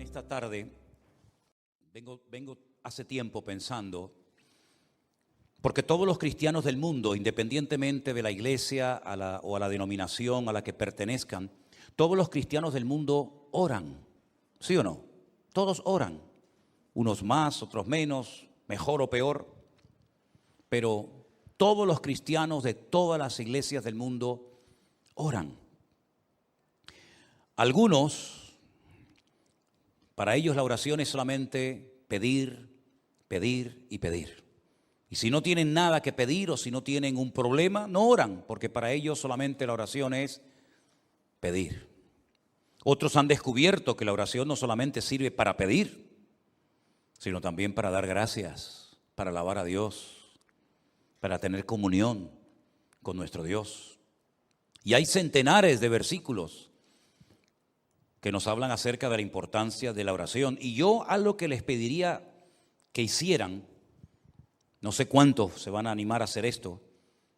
esta tarde vengo hace tiempo pensando, porque todos los cristianos del mundo, independientemente de la iglesia o a la denominación a la que pertenezcan, todos los cristianos del mundo oran, ¿sí o no? Todos oran, unos más, otros menos, mejor o peor, pero todos los cristianos de todas las iglesias del mundo oran. Algunos, para ellos la oración es solamente pedir, pedir y pedir. Y si no tienen nada que pedir o si no tienen un problema, no oran, porque para ellos solamente la oración es pedir. Otros han descubierto que la oración no solamente sirve para pedir, sino también para dar gracias, para alabar a Dios, para tener comunión con nuestro Dios. Y hay centenares de versículos que nos hablan acerca de la importancia de la oración. Y yo algo que les pediría que hicieran, no sé cuántos se van a animar a hacer esto,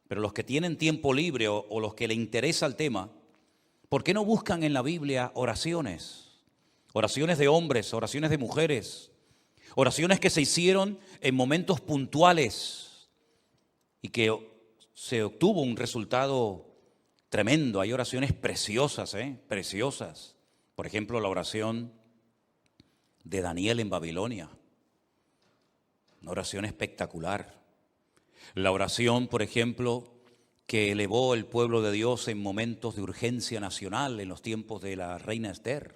pero los que tienen tiempo libre o los que les interesa el tema, ¿por qué no buscan en la Biblia oraciones? Oraciones de hombres, oraciones de mujeres, oraciones que se hicieron en momentos puntuales y que se obtuvo un resultado tremendo. Hay oraciones preciosas, preciosas. Por ejemplo, la oración de Daniel en Babilonia, una oración espectacular. La oración, por ejemplo, que elevó el pueblo de Dios en momentos de urgencia nacional en los tiempos de la reina Esther.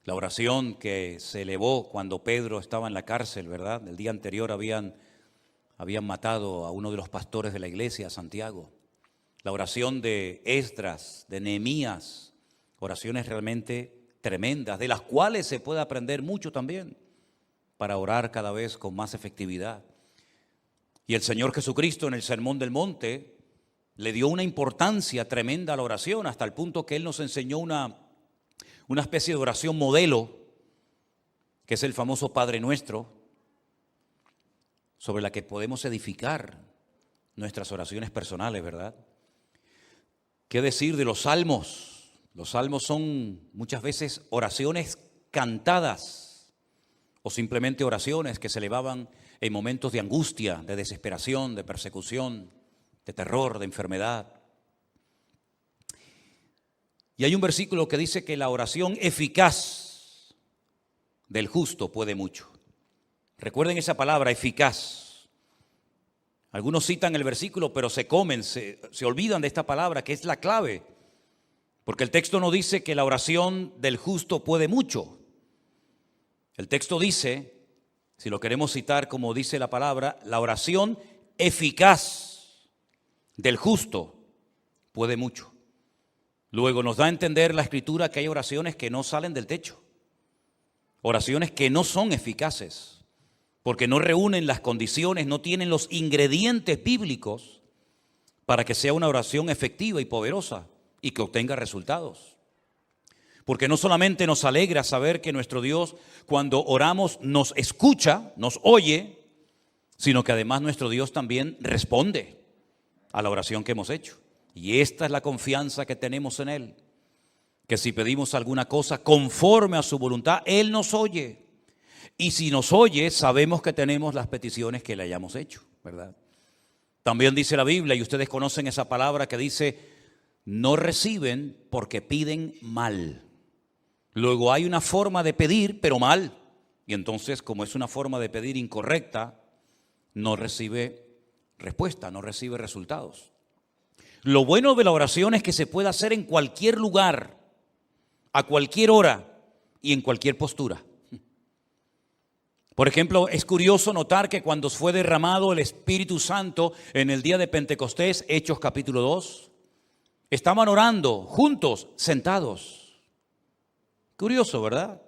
La oración que se elevó cuando Pedro estaba en la cárcel, ¿verdad? El día anterior habían matado a uno de los pastores de la iglesia, Santiago. La oración de Esdras, de Nehemías, oraciones realmente tremendas, de las cuales se puede aprender mucho también para orar cada vez con más efectividad. Y el Señor Jesucristo en el Sermón del Monte le dio una importancia tremenda a la oración, hasta el punto que Él nos enseñó una especie de oración modelo, que es el famoso Padre Nuestro, sobre la que podemos edificar nuestras oraciones personales, ¿verdad? ¿Qué decir de los salmos? Los salmos son muchas veces oraciones cantadas o simplemente oraciones que se elevaban en momentos de angustia, de desesperación, de persecución, de terror, de enfermedad. Y hay un versículo que dice que la oración eficaz del justo puede mucho. Recuerden esa palabra, eficaz. Algunos citan el versículo, pero se olvidan de esta palabra, que es la clave. Porque el texto no dice que la oración del justo puede mucho. El texto dice, si lo queremos citar como dice la palabra, la oración eficaz del justo puede mucho. Luego nos da a entender la Escritura que hay oraciones que no salen del techo. Oraciones que no son eficaces, porque no reúnen las condiciones, no tienen los ingredientes bíblicos para que sea una oración efectiva y poderosa y que obtenga resultados. Porque no solamente nos alegra saber que nuestro Dios, cuando oramos, nos escucha, nos oye, sino que además nuestro Dios también responde a la oración que hemos hecho. Y esta es la confianza que tenemos en Él, que si pedimos alguna cosa conforme a su voluntad, Él nos oye. Y si nos oye, sabemos que tenemos las peticiones que le hayamos hecho, ¿verdad? También dice la Biblia, y ustedes conocen esa palabra que dice, no reciben porque piden mal. Luego hay una forma de pedir, pero mal. Y entonces, como es una forma de pedir incorrecta, no recibe respuesta, no recibe resultados. Lo bueno de la oración es que se puede hacer en cualquier lugar, a cualquier hora y en cualquier postura. Por ejemplo, es curioso notar que cuando fue derramado el Espíritu Santo en el día de Pentecostés, Hechos capítulo 2, estaban orando juntos, sentados. Curioso, ¿verdad?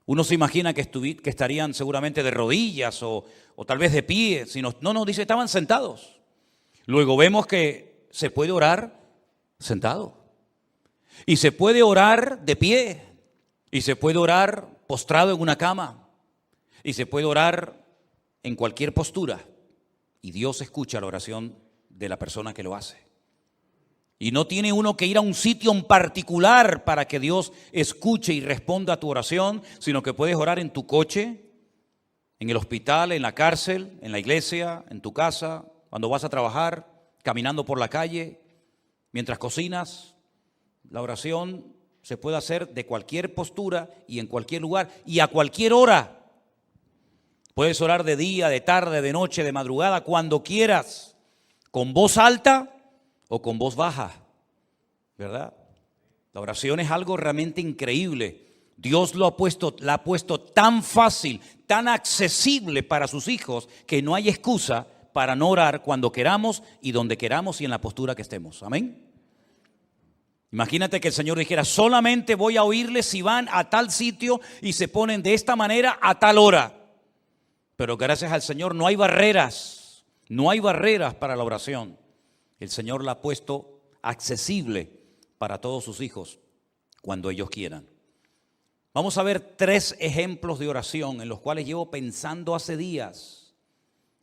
Uno se imagina que estarían seguramente de rodillas o tal vez de pie. No, dice, estaban sentados. Luego vemos que se puede orar sentado. Y se puede orar de pie. Y se puede orar postrado en una cama. Y se puede orar en cualquier postura. Y Dios escucha la oración de la persona que lo hace. Y no tiene uno que ir a un sitio en particular para que Dios escuche y responda a tu oración, sino que puedes orar en tu coche, en el hospital, en la cárcel, en la iglesia, en tu casa, cuando vas a trabajar, caminando por la calle, mientras cocinas. La oración se puede hacer de cualquier postura y en cualquier lugar y a cualquier hora. Puedes orar de día, de tarde, de noche, de madrugada, cuando quieras, con voz alta o con voz baja, ¿verdad? La oración es algo realmente increíble. Dios la ha puesto tan fácil, tan accesible para sus hijos, que no hay excusa para no orar cuando queramos y donde queramos y en la postura que estemos. Amén. Imagínate que el Señor dijera: solamente voy a oírles si van a tal sitio y se ponen de esta manera a tal hora. Pero gracias al Señor no hay barreras para la oración. El Señor la ha puesto accesible para todos sus hijos cuando ellos quieran. Vamos a ver 3 ejemplos de oración en los cuales llevo pensando hace días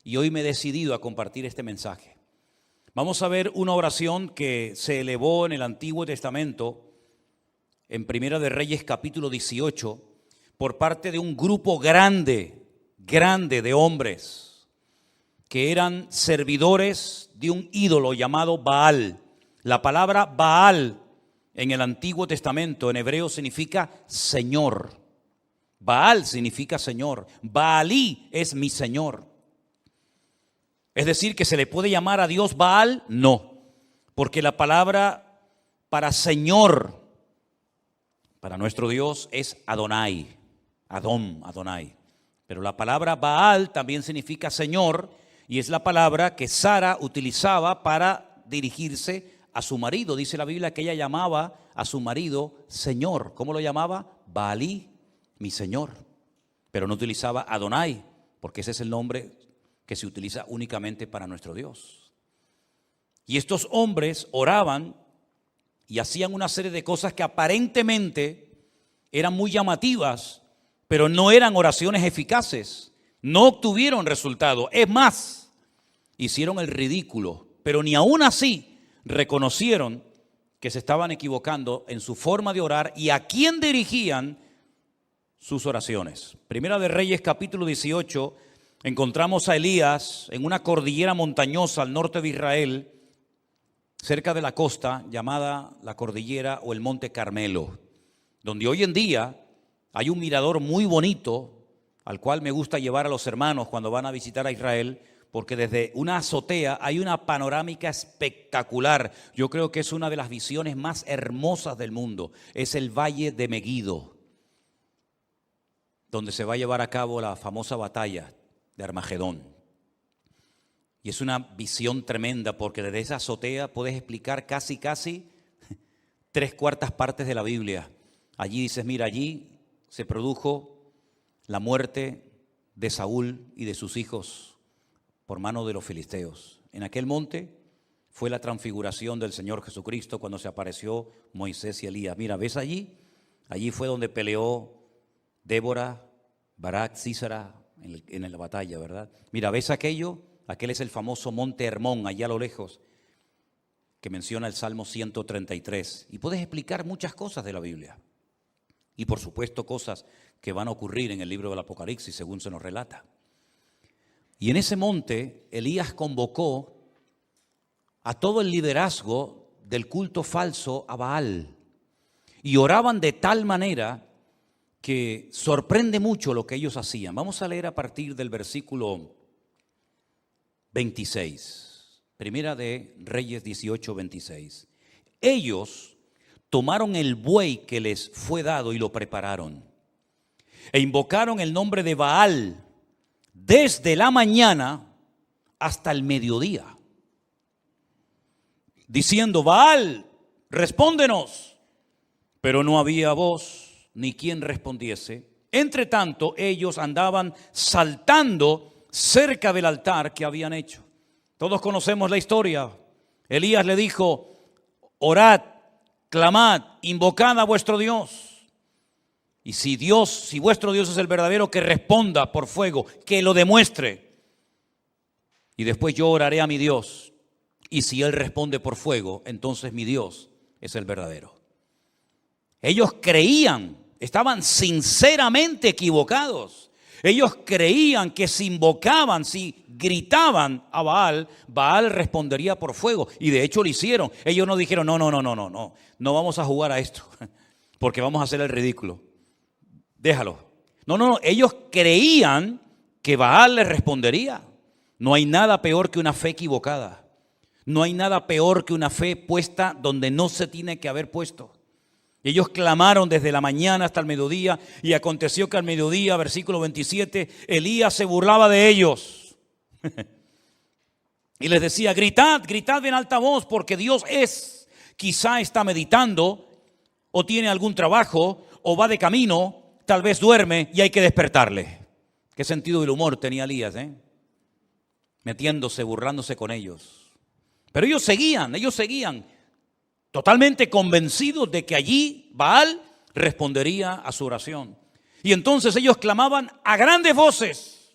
y hoy me he decidido a compartir este mensaje. Vamos a ver una oración que se elevó en el Antiguo Testamento, en Primera de Reyes capítulo 18, por parte de un grupo grande de hombres que eran servidores de un ídolo llamado Baal. La palabra Baal en el Antiguo Testamento en hebreo significa Señor. Baal significa Señor. Baalí es mi Señor. Es decir, que se le puede llamar a Dios Baal, no, porque la palabra para Señor, para nuestro Dios es Adonai, Adonai. Pero la palabra Baal también significa Señor y es la palabra que Sara utilizaba para dirigirse a su marido. Dice la Biblia que ella llamaba a su marido Señor. ¿Cómo lo llamaba? Baalí, mi Señor. Pero no utilizaba Adonai, porque ese es el nombre que se utiliza únicamente para nuestro Dios. Y estos hombres oraban y hacían una serie de cosas que aparentemente eran muy llamativas, pero no eran oraciones eficaces. No obtuvieron resultado. Es más, hicieron el ridículo, pero ni aún así reconocieron que se estaban equivocando en su forma de orar y a quién dirigían sus oraciones. Primera de Reyes capítulo 18, encontramos a Elías en una cordillera montañosa al norte de Israel, cerca de la costa, llamada la cordillera o el Monte Carmelo, donde hoy en día hay un mirador muy bonito al cual me gusta llevar a los hermanos cuando van a visitar a Israel, porque desde una azotea hay una panorámica espectacular. Yo creo que es una de las visiones más hermosas del mundo. Es el Valle de Meguido, donde se va a llevar a cabo la famosa batalla de Armagedón. Y es una visión tremenda, porque desde esa azotea puedes explicar casi 3/4 partes de la Biblia. Allí dices: mira, allí se produjo la muerte de Saúl y de sus hijos por mano de los filisteos. En aquel monte fue la transfiguración del Señor Jesucristo cuando se apareció Moisés y Elías. Mira, ¿ves allí? Allí fue donde peleó Débora, Barak, Sísara en la batalla, ¿verdad? Mira, ¿ves aquello? Aquel es el famoso monte Hermón, allá a lo lejos, que menciona el Salmo 133. Y puedes explicar muchas cosas de la Biblia. Y por supuesto cosas que van a ocurrir en el libro del Apocalipsis, según se nos relata. Y en ese monte, Elías convocó a todo el liderazgo del culto falso a Baal. Y oraban de tal manera que sorprende mucho lo que ellos hacían. Vamos a leer a partir del versículo 26. Primera de Reyes 18, 26. Ellos tomaron el buey que les fue dado y lo prepararon. E invocaron el nombre de Baal desde la mañana hasta el mediodía, diciendo: Baal, respóndenos. Pero no había voz ni quien respondiese. Entre tanto, ellos andaban saltando cerca del altar que habían hecho. Todos conocemos la historia. Elías le dijo: orad, clamad, invocad a vuestro Dios. Y si vuestro Dios es el verdadero, que responda por fuego, que lo demuestre. Y después yo oraré a mi Dios. Y si Él responde por fuego, entonces mi Dios es el verdadero. Ellos creían, estaban sinceramente equivocados. Ellos creían que si invocaban, si gritaban a Baal, Baal respondería por fuego. Y de hecho lo hicieron. Ellos no dijeron, no vamos a jugar a esto, porque vamos a hacer el ridículo. Déjalo. No, ellos creían que Baal les respondería. No hay nada peor que una fe equivocada. No hay nada peor que una fe puesta donde no se tiene que haber puesto. Ellos clamaron desde la mañana hasta el mediodía, y aconteció que al mediodía, versículo 27, Elías se burlaba de ellos. Y les decía, gritad en alta voz, porque Dios es. Quizá está meditando, o tiene algún trabajo, o va de camino, tal vez duerme y hay que despertarle. ¿Qué sentido del humor tenía Elías, metiéndose, burlándose con ellos? Pero ellos seguían. Totalmente convencidos de que allí Baal respondería a su oración. Y entonces ellos clamaban a grandes voces,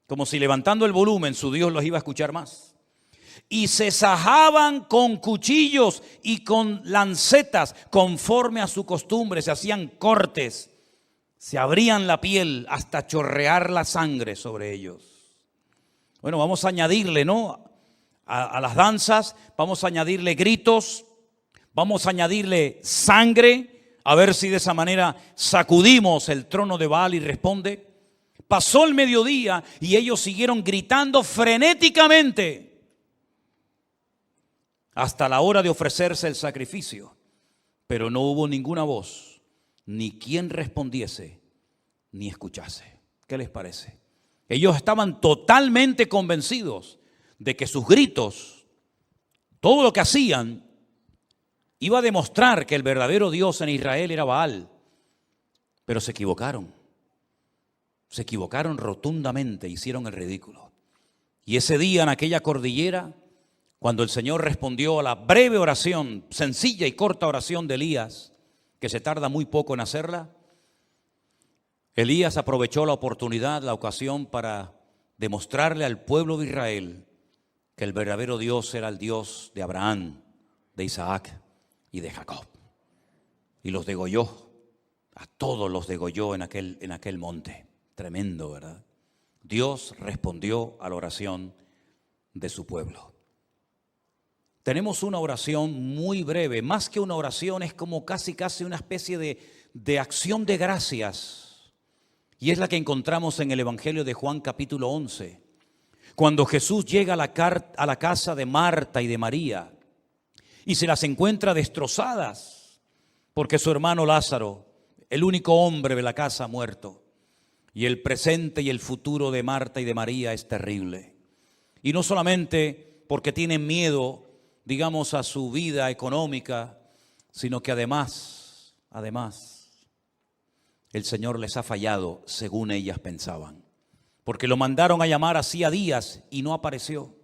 como si levantando el volumen su Dios los iba a escuchar más. Y se sajaban con cuchillos y con lancetas, conforme a su costumbre. Se hacían cortes, se abrían la piel hasta chorrear la sangre sobre ellos. Bueno, vamos a añadirle, a las danzas, vamos a añadirle gritos, vamos a añadirle sangre, a ver si de esa manera sacudimos el trono de Baal y responde. Pasó el mediodía y ellos siguieron gritando frenéticamente hasta la hora de ofrecerse el sacrificio, pero no hubo ninguna voz, ni quien respondiese, ni escuchase. ¿Qué les parece? Ellos estaban totalmente convencidos de que sus gritos, todo lo que hacían, iba a demostrar que el verdadero Dios en Israel era Baal. Pero se equivocaron rotundamente, hicieron el ridículo. Y ese día en aquella cordillera, cuando el Señor respondió a la breve oración, sencilla y corta oración de Elías, que se tarda muy poco en hacerla, Elías aprovechó la oportunidad, la ocasión, para demostrarle al pueblo de Israel que el verdadero Dios era el Dios de Abraham, de Isaac y de Jacob. Y los degolló, a todos los degolló en aquel monte. Tremendo, ¿verdad? Dios respondió a la oración de su pueblo. Tenemos una oración muy breve, más que una oración, es como casi una especie de acción de gracias. Y es la que encontramos en el Evangelio de Juan capítulo 11. Cuando Jesús llega a la casa de Marta y de María y se las encuentra destrozadas porque su hermano Lázaro, el único hombre de la casa, ha muerto. Y el presente y el futuro de Marta y de María es terrible. Y no solamente porque tienen miedo, digamos, a su vida económica, sino que además, el Señor les ha fallado según ellas pensaban. Porque lo mandaron a llamar hacía días y no apareció.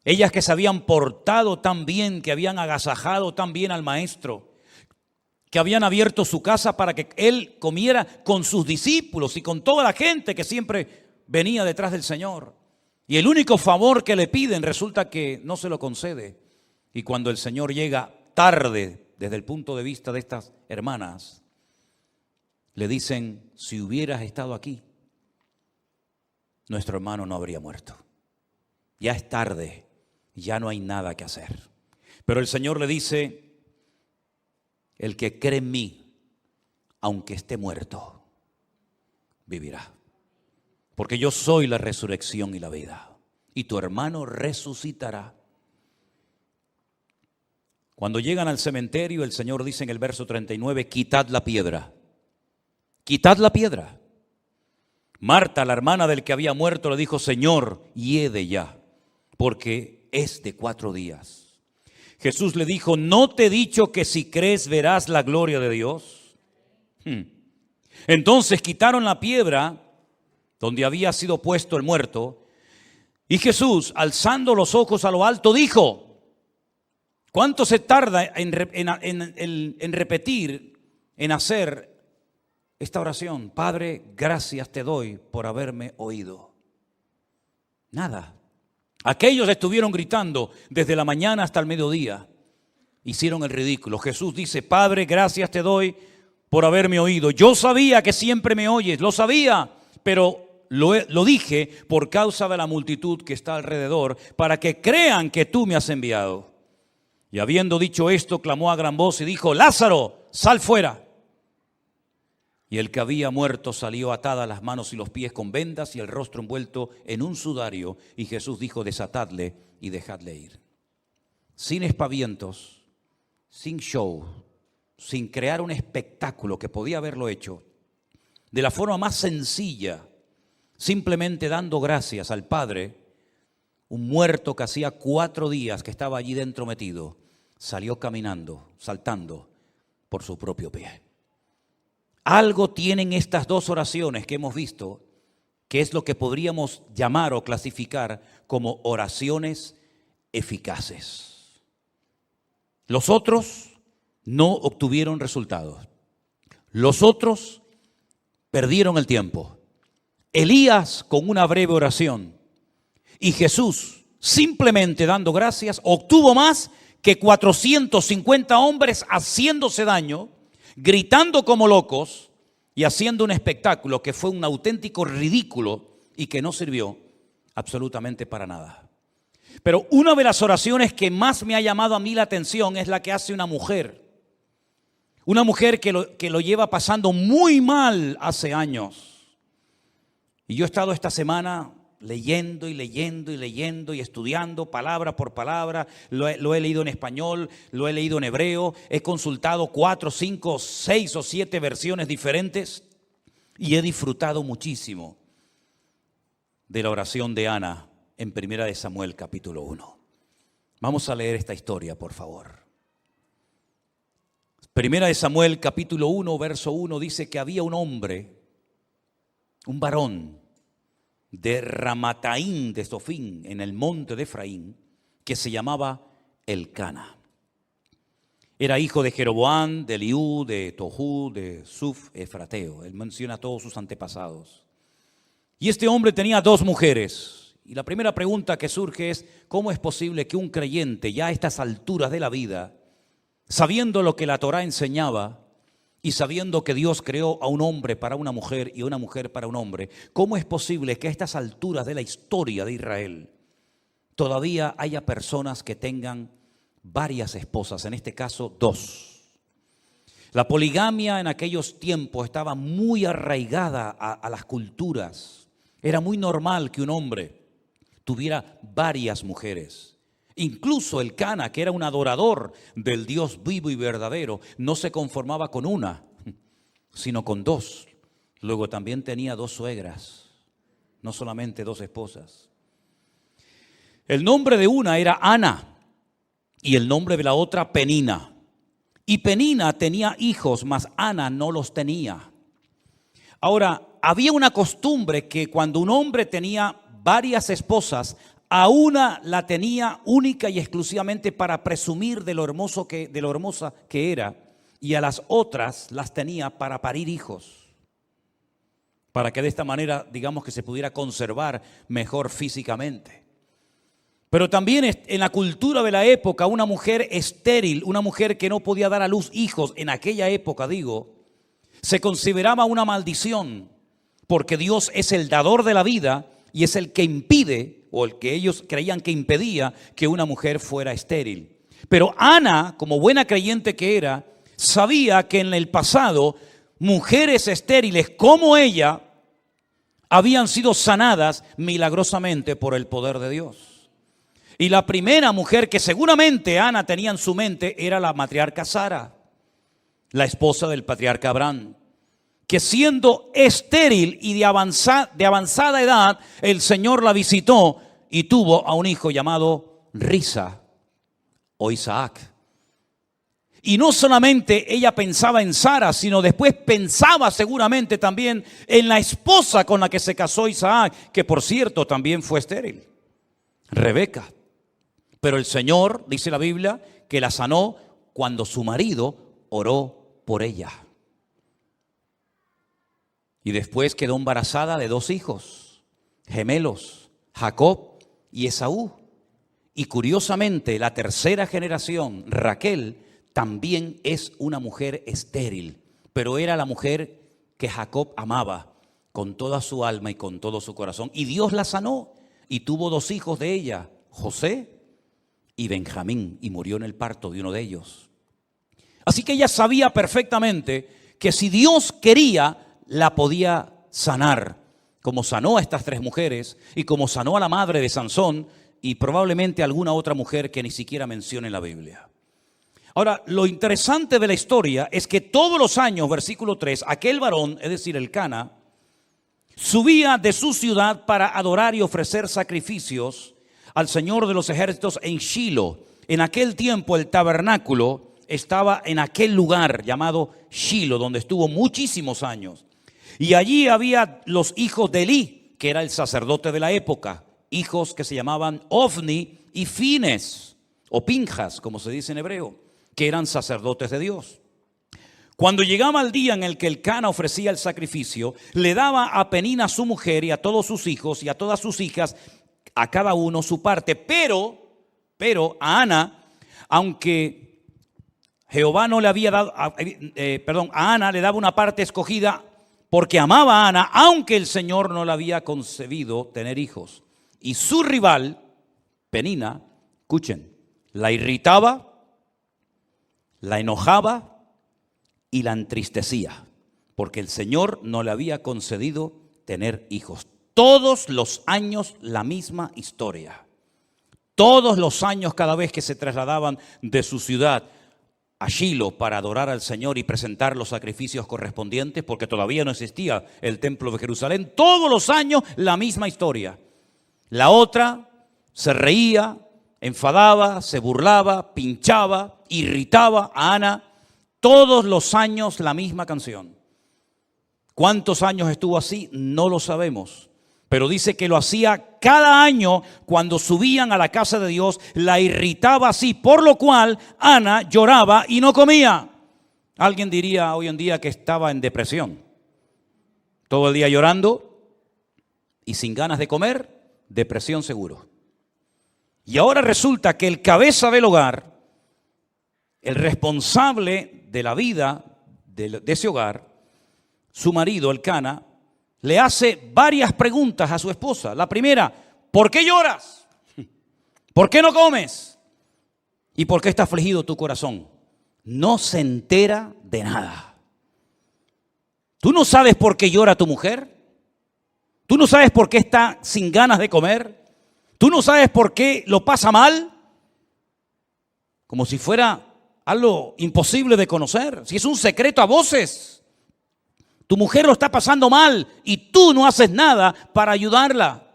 Ellas que se habían portado tan bien, que habían agasajado tan bien al maestro, que habían abierto su casa para que él comiera con sus discípulos y con toda la gente que siempre venía detrás del Señor. Y el único favor que le piden resulta que no se lo concede. Y cuando el Señor llega tarde desde el punto de vista de estas hermanas, le dicen: si hubieras estado aquí, nuestro hermano no habría muerto. Ya es tarde, ya no hay nada que hacer. Pero el Señor le dice: el que cree en mí, aunque esté muerto, vivirá. Porque yo soy la resurrección y la vida. Y tu hermano resucitará. Cuando llegan al cementerio, el Señor dice en el verso 39, quitad la piedra. Quitad la piedra. Marta, la hermana del que había muerto, le dijo: Señor, hiede ya, porque es de 4 días. Jesús le dijo: ¿no te he dicho que si crees verás la gloria de Dios? Entonces quitaron la piedra donde había sido puesto el muerto, y Jesús, alzando los ojos a lo alto, dijo: ¿cuánto se tarda en repetir, en hacer esta oración? Padre, gracias te doy por haberme oído. Nada. Aquellos estuvieron gritando desde la mañana hasta el mediodía. Hicieron el ridículo. Jesús dice: Padre, gracias te doy por haberme oído. Yo sabía que siempre me oyes, lo sabía, pero lo dije por causa de la multitud que está alrededor, para que crean que tú me has enviado. Y habiendo dicho esto, clamó a gran voz y dijo: Lázaro, sal fuera. Y el que había muerto salió atadas las manos y los pies con vendas y el rostro envuelto en un sudario. Y Jesús dijo: desatadle y dejadle ir. Sin espavientos, sin show, sin crear un espectáculo que podía haberlo hecho, de la forma más sencilla, simplemente dando gracias al Padre, un muerto que hacía 4 días que estaba allí dentro metido, salió caminando, saltando por su propio pie. Algo tienen estas dos oraciones que hemos visto, que es lo que podríamos llamar o clasificar como oraciones eficaces. Los otros no obtuvieron resultados. Los otros perdieron el tiempo. Elías con una breve oración y Jesús simplemente dando gracias obtuvo más que 450 hombres haciéndose daño, gritando como locos y haciendo un espectáculo que fue un auténtico ridículo y que no sirvió absolutamente para nada. Pero una de las oraciones que más me ha llamado a mí la atención es la que hace una mujer. Una mujer que lo lleva pasando muy mal hace años. Y yo he estado esta semana leyendo y estudiando palabra por palabra. Lo he leído en español, lo he leído en hebreo. He consultado 4, 5, 6 o 7 versiones diferentes y he disfrutado muchísimo de la oración de Ana en 1 Samuel capítulo 1. Vamos a leer esta historia, por favor. 1 Samuel capítulo 1, verso 1 dice que había un hombre, un varón de Ramataim de Sofín, en el monte de Efraín, que se llamaba Elcana. Era hijo de Jeroboam, de Eliú, de Tohu, de Suf, Efrateo. Él menciona a todos sus antepasados. Y este hombre tenía 2 mujeres. Y la primera pregunta que surge es: ¿cómo es posible que un creyente ya a estas alturas de la vida, sabiendo lo que la Torá enseñaba y sabiendo que Dios creó a un hombre para una mujer y a una mujer para un hombre, cómo es posible que a estas alturas de la historia de Israel todavía haya personas que tengan varias esposas, en este caso 2? La poligamia en aquellos tiempos estaba muy arraigada a las culturas. Era muy normal que un hombre tuviera varias mujeres. Incluso Elcana, que era un adorador del Dios vivo y verdadero, no se conformaba con una, sino con 2. Luego también tenía 2 suegras, no solamente 2 esposas. El nombre de una era Ana y el nombre de la otra Penina. Y Penina tenía hijos, mas Ana no los tenía. Ahora, había una costumbre que cuando un hombre tenía varias esposas, a una la tenía única y exclusivamente para presumir de lo hermosa que era, y a las otras las tenía para parir hijos, para que de esta manera, digamos, que se pudiera conservar mejor físicamente. Pero también en la cultura de la época, una mujer estéril, una mujer que no podía dar a luz hijos, en aquella época se consideraba una maldición, porque Dios es el dador de la vida y es el que impide, o el que ellos creían que impedía, que una mujer fuera estéril. Pero Ana, como buena creyente que era, sabía que en el pasado mujeres estériles como ella habían sido sanadas milagrosamente por el poder de Dios. Y la primera mujer que seguramente Ana tenía en su mente era la matriarca Sara, la esposa del patriarca Abraham, que siendo estéril y de avanzada edad, el Señor la visitó y tuvo a un hijo llamado Risa o Isaac. Y no solamente ella pensaba en Sara, sino después pensaba seguramente también en la esposa con la que se casó Isaac, que por cierto también fue estéril, Rebeca. Pero el Señor, dice la Biblia, que la sanó cuando su marido oró por ella. Y después quedó embarazada de 2 hijos, gemelos, Jacob y Esaú. Y curiosamente, la tercera generación, Raquel, también es una mujer estéril, pero era la mujer que Jacob amaba con toda su alma y con todo su corazón. Y Dios la sanó y tuvo 2 hijos de ella, José y Benjamín, y murió en el parto de uno de ellos. Así que ella sabía perfectamente que si Dios quería, la podía sanar, como sanó a estas 3 mujeres y como sanó a la madre de Sansón y probablemente a alguna otra mujer que ni siquiera menciona en la Biblia. Ahora, lo interesante de la historia es que todos los años, versículo 3, aquel varón, es decir, Elcana, subía de su ciudad para adorar y ofrecer sacrificios al Señor de los ejércitos en Shilo. En aquel tiempo el tabernáculo estaba en aquel lugar llamado Shilo, donde estuvo muchísimos años. Y allí había los hijos de Elí, que era el sacerdote de la época, hijos que se llamaban Ofni y Fines, o Pinjas, como se dice en hebreo, que eran sacerdotes de Dios. Cuando llegaba el día en el que Elcana ofrecía el sacrificio, le daba a Penina su mujer y a todos sus hijos y a todas sus hijas, a cada uno su parte. Pero a Ana, aunque Jehová no le había dado, a Ana le daba una parte escogida porque amaba a Ana, aunque el Señor no le había concebido tener hijos. Y su rival, Penina, escuchen, la irritaba, la enojaba y la entristecía, porque el Señor no le había concedido tener hijos. Todos los años la misma historia. Todos los años, cada vez que se trasladaban de su ciudad a Shilo para adorar al Señor y presentar los sacrificios correspondientes, porque todavía no existía el templo de Jerusalén, todos los años la misma historia. La otra se reía, enfadaba, se burlaba, pinchaba, irritaba a Ana. Todos los años la misma canción. ¿Cuántos años estuvo así? No lo sabemos. Pero dice que lo hacía cada año cuando subían a la casa de Dios, la irritaba así, por lo cual Ana lloraba y no comía. Alguien diría hoy en día que estaba en depresión. Todo el día llorando y sin ganas de comer, depresión seguro. Y ahora resulta que el cabeza del hogar, el responsable de la vida de ese hogar, su marido, Elcana, le hace varias preguntas a su esposa. La primera, ¿por qué lloras? ¿Por qué no comes? ¿Y por qué está afligido tu corazón? No se entera de nada. ¿Tú no sabes por qué llora tu mujer? ¿Tú no sabes por qué está sin ganas de comer? ¿Tú no sabes por qué lo pasa mal? Como si fuera algo imposible de conocer. Si es un secreto a voces. Tu mujer lo está pasando mal y tú no haces nada para ayudarla.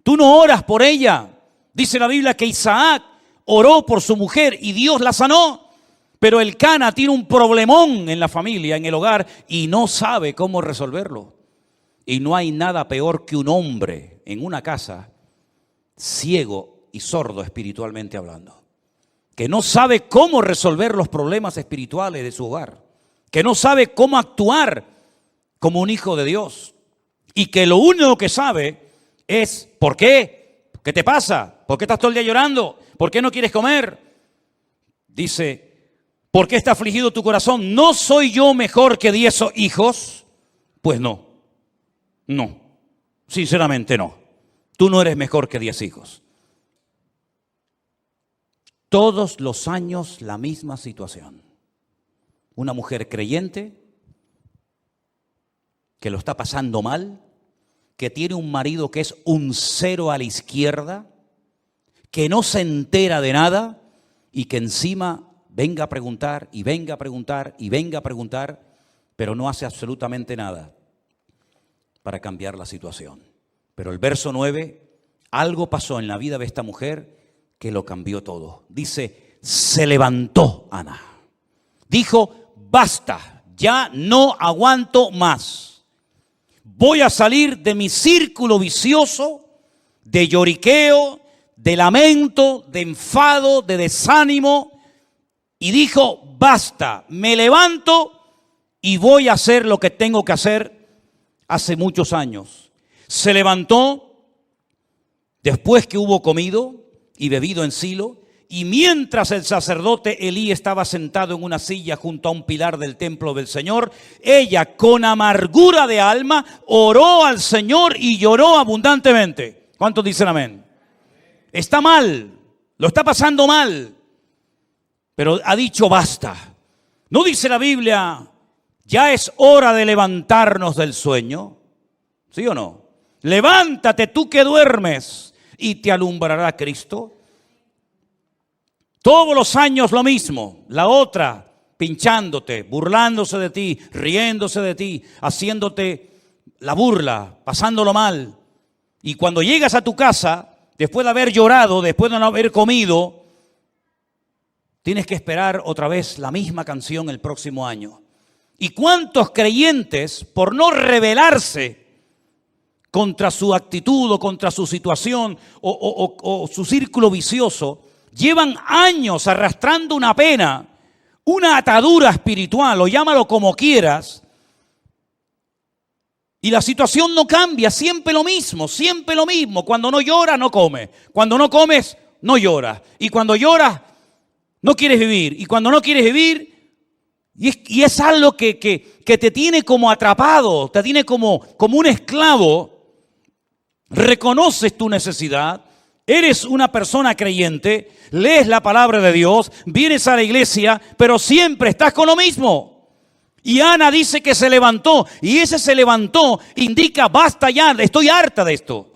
Tú no oras por ella. Dice la Biblia que Isaac oró por su mujer y Dios la sanó. Pero Elcana tiene un problemón en la familia, en el hogar, y no sabe cómo resolverlo. Y no hay nada peor que un hombre en una casa ciego y sordo espiritualmente hablando, que no sabe cómo resolver los problemas espirituales de su hogar, que no sabe cómo actuar como un hijo de Dios, y que lo único que sabe es ¿por qué? ¿Qué te pasa? ¿Por qué estás todo el día llorando? ¿Por qué no quieres comer? Dice, ¿por qué está afligido tu corazón? ¿No soy yo mejor que 10 hijos? Pues no, sinceramente no. Tú no eres mejor que 10 hijos. Todos los años la misma situación. Una mujer creyente que lo está pasando mal, que tiene un marido que es un 0 a la izquierda, que no se entera de nada y que encima venga a preguntar y venga a preguntar y venga a preguntar, pero no hace absolutamente nada para cambiar la situación. Pero el verso 9, algo pasó en la vida de esta mujer que lo cambió todo. Dice, se levantó Ana. Dijo, basta, ya no aguanto más. Voy a salir de mi círculo vicioso, de lloriqueo, de lamento, de enfado, de desánimo. Y dijo, basta, me levanto y voy a hacer lo que tengo que hacer hace muchos años. Se levantó, Después que hubo comido y bebido en Silo, y mientras el sacerdote Elí estaba sentado en una silla junto a un pilar del templo del Señor, ella con amargura de alma oró al Señor y lloró abundantemente. ¿Cuántos dicen amén? Está mal, lo está pasando mal, pero ha dicho basta. ¿No dice la Biblia, ya es hora de levantarnos del sueño? ¿Sí o no? Levántate tú que duermes y te alumbrará Cristo. Todos los años lo mismo, la otra pinchándote, burlándose de ti, riéndose de ti, haciéndote la burla, pasándolo mal. Y cuando llegas a tu casa, después de haber llorado, después de no haber comido, tienes que esperar otra vez la misma canción el próximo año. ¿Y cuántos creyentes, por no rebelarse contra su actitud o contra su situación o su círculo vicioso, llevan años arrastrando una pena, una atadura espiritual, o llámalo como quieras, y la situación no cambia, siempre lo mismo, siempre lo mismo. Cuando no lloras, no comes. Cuando no comes, no lloras. Y cuando lloras, no quieres vivir. Y cuando no quieres vivir, y es algo que te tiene como atrapado, te tiene como un esclavo. Reconoces tu necesidad. Eres una persona creyente, lees la palabra de Dios, vienes a la iglesia, pero siempre estás con lo mismo. Y Ana dice que se levantó, y ese se levantó indica basta ya, estoy harta de esto.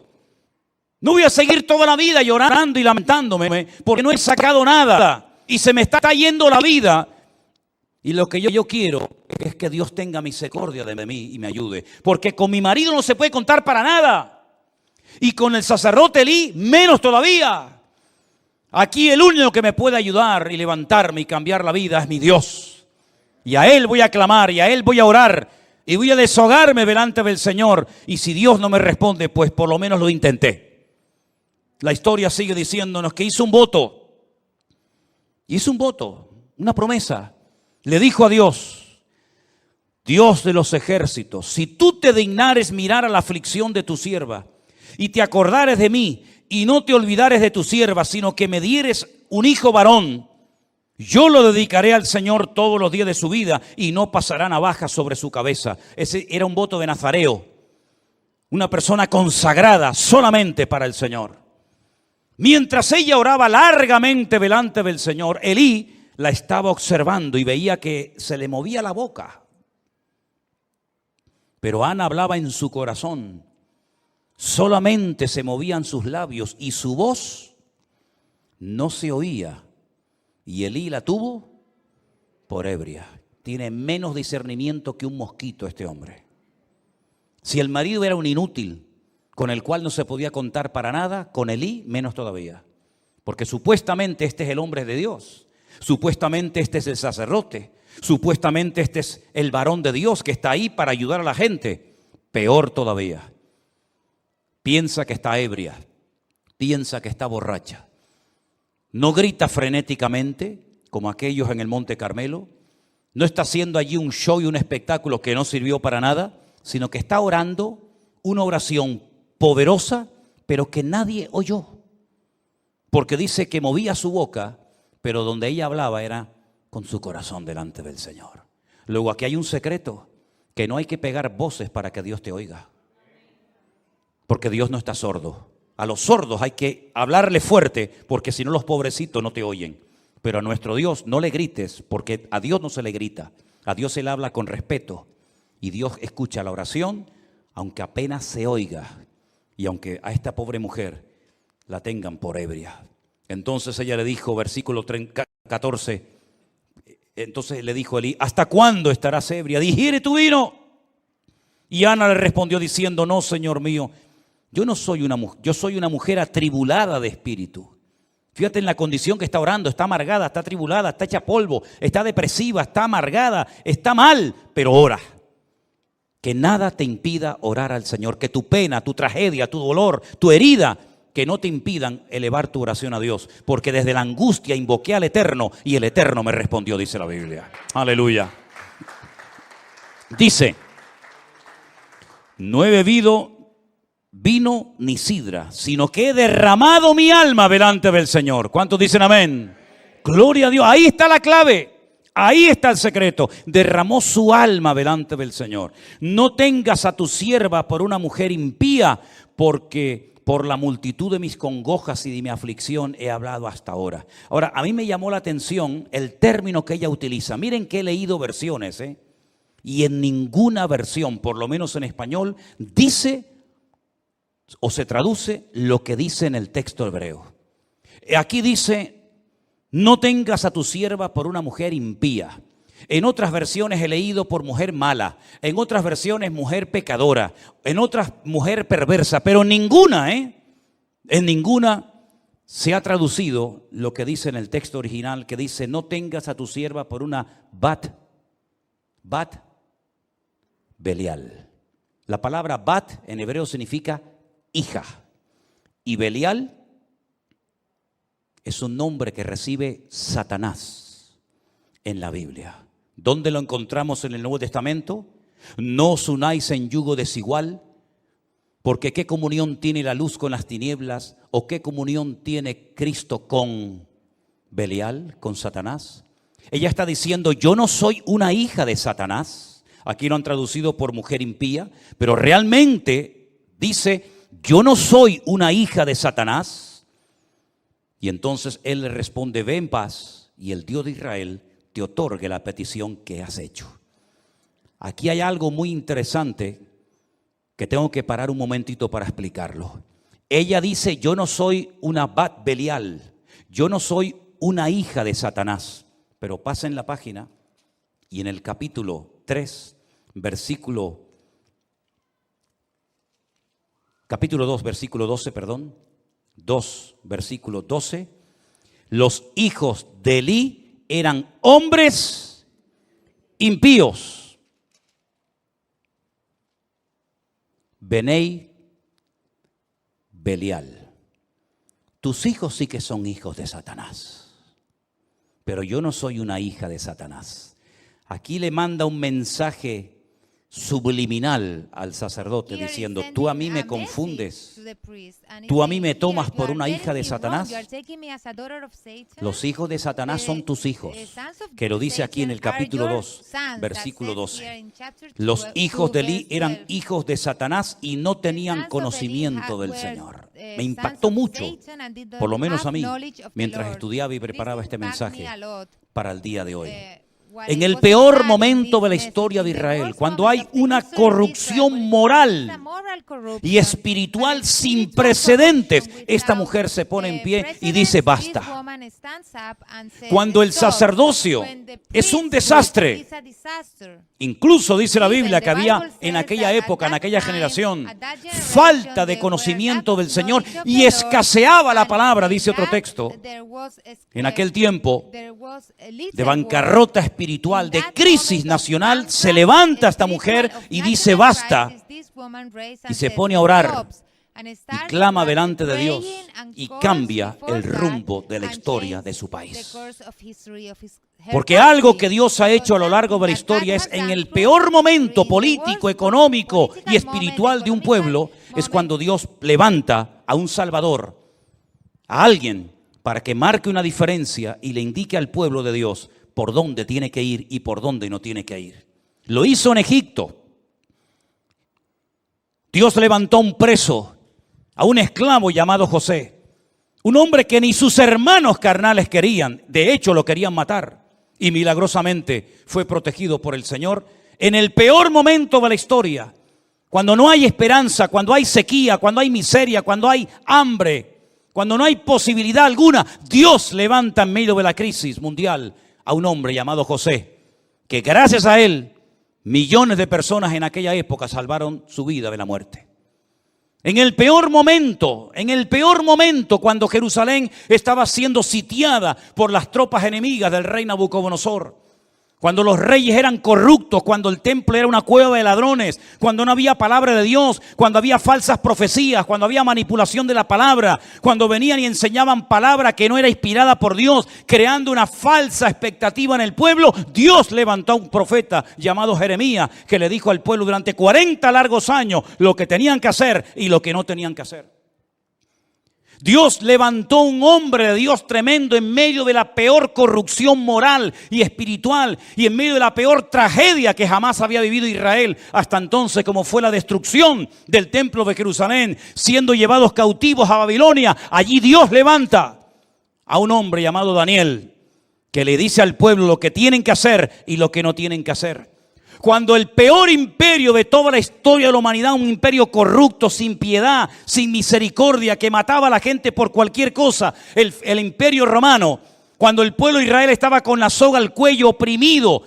No voy a seguir toda la vida llorando y lamentándome porque no he sacado nada y se me está yendo la vida. Y lo que yo quiero es que Dios tenga misericordia de mí y me ayude, porque con mi marido no se puede contar para nada. Y con el sacerdote Elí, menos todavía. Aquí el único que me puede ayudar y levantarme y cambiar la vida es mi Dios. Y a Él voy a clamar, y a Él voy a orar, y voy a deshogarme delante del Señor. Y si Dios no me responde, pues por lo menos lo intenté. La historia sigue diciéndonos que hizo un voto. Hizo un voto, una promesa. Le dijo a Dios, Dios de los ejércitos, si tú te dignares mirar a la aflicción de tu sierva, y te acordares de mí, y no te olvidares de tu sierva, sino que me dieres un hijo varón, yo lo dedicaré al Señor todos los días de su vida, y no pasará navaja sobre su cabeza. Ese era un voto de nazareo, una persona consagrada solamente para el Señor. Mientras ella oraba largamente delante del Señor, Elí la estaba observando y veía que se le movía la boca. Pero Ana hablaba en su corazón. Solamente se movían sus labios y su voz no se oía. Y Elí la tuvo por ebria. Tiene menos discernimiento que un mosquito este hombre. Si el marido era un inútil con el cual no se podía contar para nada, con Elí menos todavía. Porque supuestamente este es el hombre de Dios. Supuestamente este es el sacerdote. Supuestamente este es el varón de Dios que está ahí para ayudar a la gente. Peor todavía. Piensa que está ebria, piensa que está borracha. No grita frenéticamente como aquellos en el Monte Carmelo. No está haciendo allí un show y un espectáculo que no sirvió para nada, sino que está orando una oración poderosa, pero que nadie oyó. Porque dice que movía su boca, pero donde ella hablaba era con su corazón delante del Señor. Luego aquí hay un secreto, que no hay que pegar voces para que Dios te oiga. Porque Dios no está sordo. A los sordos hay que hablarle fuerte, porque si no los pobrecitos no te oyen. Pero a nuestro Dios no le grites, porque a Dios no se le grita. A Dios se le habla con respeto. Y Dios escucha la oración, aunque apenas se oiga. Y aunque a esta pobre mujer la tengan por ebria. Entonces ella le dijo, versículo 14, entonces le dijo Elí, ¿hasta cuándo estarás ebria? Digiere tu vino. Y Ana le respondió diciendo, no, Señor mío, yo no soy una mujer, yo soy una mujer atribulada de espíritu. Fíjate en la condición que está orando, está amargada, está atribulada, está hecha polvo, está depresiva, está amargada, está mal, pero ora. Que nada te impida orar al Señor, que tu pena, tu tragedia, tu dolor, tu herida, que no te impidan elevar tu oración a Dios. Porque desde la angustia invoqué al Eterno y el Eterno me respondió, dice la Biblia. Aleluya. Dice, no he bebido vino ni sidra, sino que he derramado mi alma delante del Señor. ¿Cuántos dicen amén? Gloria a Dios. Ahí está la clave. Ahí está el secreto. Derramó su alma delante del Señor. No tengas a tu sierva por una mujer impía, porque por la multitud de mis congojas y de mi aflicción he hablado hasta ahora. Ahora, a mí me llamó la atención el término que ella utiliza. Miren que he leído versiones, y en ninguna versión, por lo menos en español, dice o se traduce lo que dice en el texto hebreo. Aquí dice: no tengas a tu sierva por una mujer impía. En otras versiones he leído por mujer mala, en otras versiones mujer pecadora, en otras mujer perversa, pero en ninguna se ha traducido lo que dice en el texto original, que dice: no tengas a tu sierva por una bat Belial. La palabra bat en hebreo significa hija, y Belial es un nombre que recibe Satanás en la Biblia. ¿Dónde lo encontramos en el Nuevo Testamento? No os unáis en yugo desigual, porque ¿qué comunión tiene la luz con las tinieblas? ¿O qué comunión tiene Cristo con Belial, con Satanás? Ella está diciendo: yo no soy una hija de Satanás. Aquí lo han traducido por mujer impía, pero realmente dice: yo no soy una hija de Satanás. Y entonces él le responde: ve en paz, y el Dios de Israel te otorgue la petición que has hecho. Aquí hay algo muy interesante que tengo que parar un momentito para explicarlo. Ella dice: yo no soy una bat Belial, yo no soy una hija de Satanás. Pero pasa en la página y en el capítulo 3, capítulo 2, versículo 12, 2, versículo 12, los hijos de Elí eran hombres impíos. Benei Belial. Tus hijos sí que son hijos de Satanás, pero yo no soy una hija de Satanás. Aquí le manda un mensaje subliminal al sacerdote diciendo: tú a mí me confundes, tú a mí me tomas por una hija de Satanás. Los hijos de Satanás son tus hijos, que lo dice aquí en el capítulo 2, versículo 12. Los hijos de Elí eran hijos de Satanás y no tenían conocimiento del Señor. Me impactó mucho, por lo menos a mí, mientras estudiaba y preparaba este mensaje para el día de hoy. En el peor momento de la historia de Israel, cuando hay una corrupción moral y espiritual sin precedentes, esta mujer se pone en pie y dice: basta. Cuando el sacerdocio es un desastre, incluso dice la Biblia que había en aquella época, en aquella generación, falta de conocimiento del Señor y escaseaba la palabra, dice otro texto. En aquel tiempo de bancarrota espiritual, de crisis nacional, se levanta esta mujer y dice: basta, y se pone a orar y clama delante de Dios y cambia el rumbo de la historia de su país. Porque algo que Dios ha hecho a lo largo de la historia es, en el peor momento político, económico y espiritual de un pueblo, es cuando Dios levanta a un Salvador, a alguien, para que marque una diferencia y le indique al pueblo de Dios por dónde tiene que ir y por dónde no tiene que ir. Lo hizo en Egipto. Dios levantó un preso, a un esclavo llamado José, un hombre que ni sus hermanos carnales querían, de hecho lo querían matar, y milagrosamente fue protegido por el Señor en el peor momento de la historia, cuando no hay esperanza, cuando hay sequía, cuando hay miseria, cuando hay hambre, cuando no hay posibilidad alguna. Dios levanta en medio de la crisis mundial a un hombre llamado José, que gracias a él millones de personas en aquella época salvaron su vida de la muerte. En el peor momento, cuando Jerusalén estaba siendo sitiada por las tropas enemigas del rey Nabucodonosor, cuando los reyes eran corruptos, cuando el templo era una cueva de ladrones, cuando no había palabra de Dios, cuando había falsas profecías, cuando había manipulación de la palabra, cuando venían y enseñaban palabra que no era inspirada por Dios, creando una falsa expectativa en el pueblo, Dios levantó a un profeta llamado Jeremías que le dijo al pueblo durante 40 largos años lo que tenían que hacer y lo que no tenían que hacer. Dios levantó un hombre de Dios tremendo en medio de la peor corrupción moral y espiritual y en medio de la peor tragedia que jamás había vivido Israel hasta entonces, como fue la destrucción del templo de Jerusalén, siendo llevados cautivos a Babilonia. Allí Dios levanta a un hombre llamado Daniel que le dice al pueblo lo que tienen que hacer y lo que no tienen que hacer. Cuando el peor imperio de toda la historia de la humanidad, un imperio corrupto, sin piedad, sin misericordia, que mataba a la gente por cualquier cosa, el imperio romano, cuando el pueblo de Israel estaba con la soga al cuello, oprimido,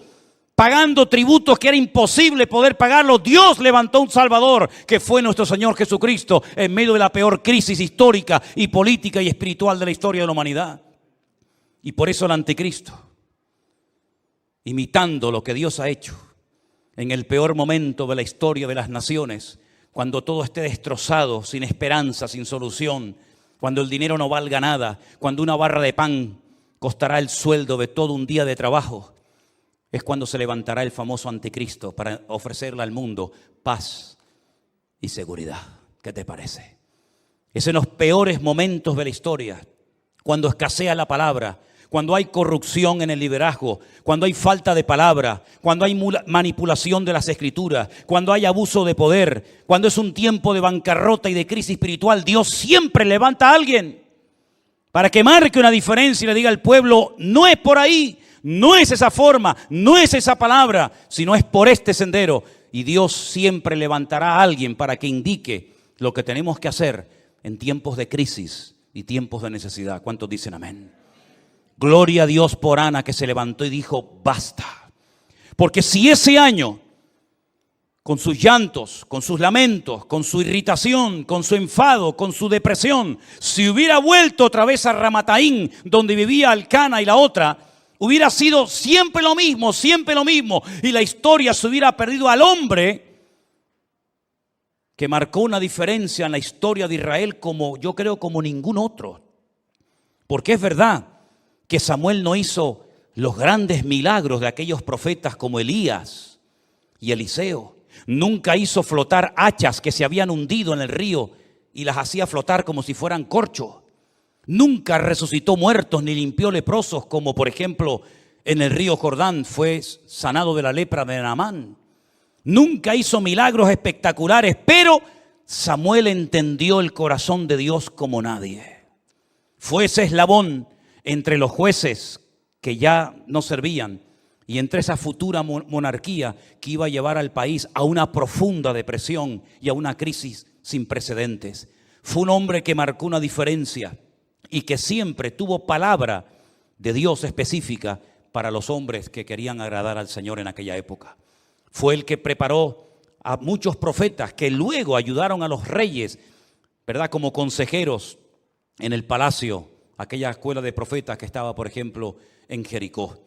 pagando tributos que era imposible poder pagarlos, Dios levantó un Salvador que fue nuestro Señor Jesucristo en medio de la peor crisis histórica y política y espiritual de la historia de la humanidad. Y por eso el anticristo, imitando lo que Dios ha hecho, en el peor momento de la historia de las naciones, cuando todo esté destrozado, sin esperanza, sin solución, cuando el dinero no valga nada, cuando una barra de pan costará el sueldo de todo un día de trabajo, es cuando se levantará el famoso anticristo para ofrecerle al mundo paz y seguridad. ¿Qué te parece? Es en los peores momentos de la historia, cuando escasea la palabra, cuando hay corrupción en el liderazgo, cuando hay falta de palabra, cuando hay manipulación de las escrituras, cuando hay abuso de poder, cuando es un tiempo de bancarrota y de crisis espiritual, Dios siempre levanta a alguien para que marque una diferencia y le diga al pueblo, no es por ahí, no es esa forma, no es esa palabra, sino es por este sendero. Y Dios siempre levantará a alguien para que indique lo que tenemos que hacer en tiempos de crisis y tiempos de necesidad. ¿Cuántos dicen amén? Gloria a Dios por Ana, que se levantó y dijo, basta. Porque si ese año, con sus llantos, con sus lamentos, con su irritación, con su enfado, con su depresión, si hubiera vuelto otra vez a Ramataín, donde vivía Elcana y la otra, hubiera sido siempre lo mismo, y la historia se hubiera perdido al hombre que marcó una diferencia en la historia de Israel como yo creo como ningún otro. Porque es verdad que Samuel no hizo los grandes milagros de aquellos profetas como Elías y Eliseo. Nunca hizo flotar hachas que se habían hundido en el río y las hacía flotar como si fueran corcho. Nunca resucitó muertos ni limpió leprosos, como por ejemplo en el río Jordán fue sanado de la lepra de Naamán. Nunca hizo milagros espectaculares, pero Samuel entendió el corazón de Dios como nadie. Fue ese eslabón entre los jueces que ya no servían y entre esa futura monarquía que iba a llevar al país a una profunda depresión y a una crisis sin precedentes. Fue un hombre que marcó una diferencia y que siempre tuvo palabra de Dios específica para los hombres que querían agradar al Señor en aquella época. Fue el que preparó a muchos profetas que luego ayudaron a los reyes, ¿verdad?, como consejeros en el palacio, aquella escuela de profetas que estaba, por ejemplo, en Jericó.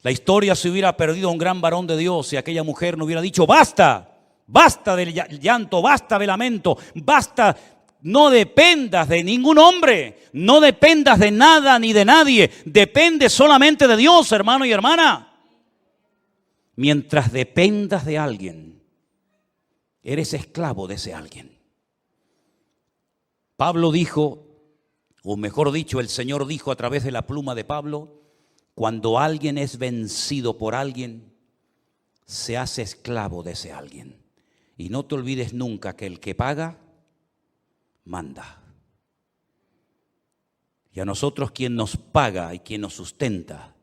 La historia se hubiera perdido a un gran varón de Dios si aquella mujer no hubiera dicho, basta, basta del llanto, basta de lamento, basta, no dependas de ningún hombre, no dependas de nada ni de nadie, depende solamente de Dios, hermano y hermana. Mientras dependas de alguien, eres esclavo de ese alguien. Pablo dijo, o mejor dicho, el Señor dijo a través de la pluma de Pablo, cuando alguien es vencido por alguien, se hace esclavo de ese alguien. Y no te olvides nunca que el que paga, manda. Y a nosotros quien nos paga y quien nos sustenta,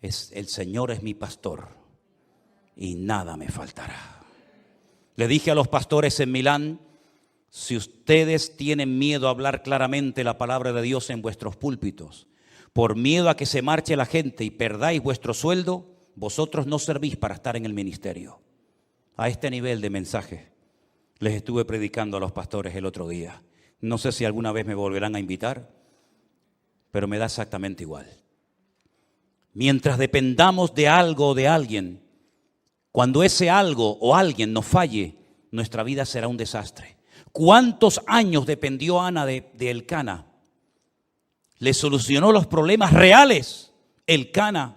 es el Señor es mi pastor y nada me faltará. Le dije a los pastores en Milán, si ustedes tienen miedo a hablar claramente la palabra de Dios en vuestros púlpitos, por miedo a que se marche la gente y perdáis vuestro sueldo, vosotros no servís para estar en el ministerio. A este nivel de mensaje les estuve predicando a los pastores el otro día. No sé si alguna vez me volverán a invitar, pero me da exactamente igual. mientras dependamos de algo o de alguien, cuando ese algo o alguien nos falle, nuestra vida será un desastre. ¿Cuántos años dependió Ana de Elcana? Le solucionó los problemas reales Elcana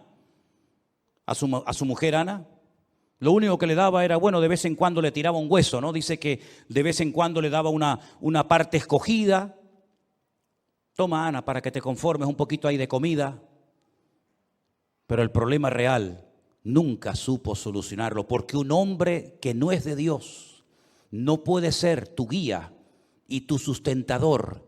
a su mujer Ana. Lo único que le daba era, bueno, de vez en cuando le tiraba un hueso, ¿no? Dice que de vez en cuando le daba una parte escogida. Toma, Ana, para que te conformes, un poquito ahí de comida. Pero el problema real nunca supo solucionarlo, porque un hombre que no es de Dios no puede ser tu guía y tu sustentador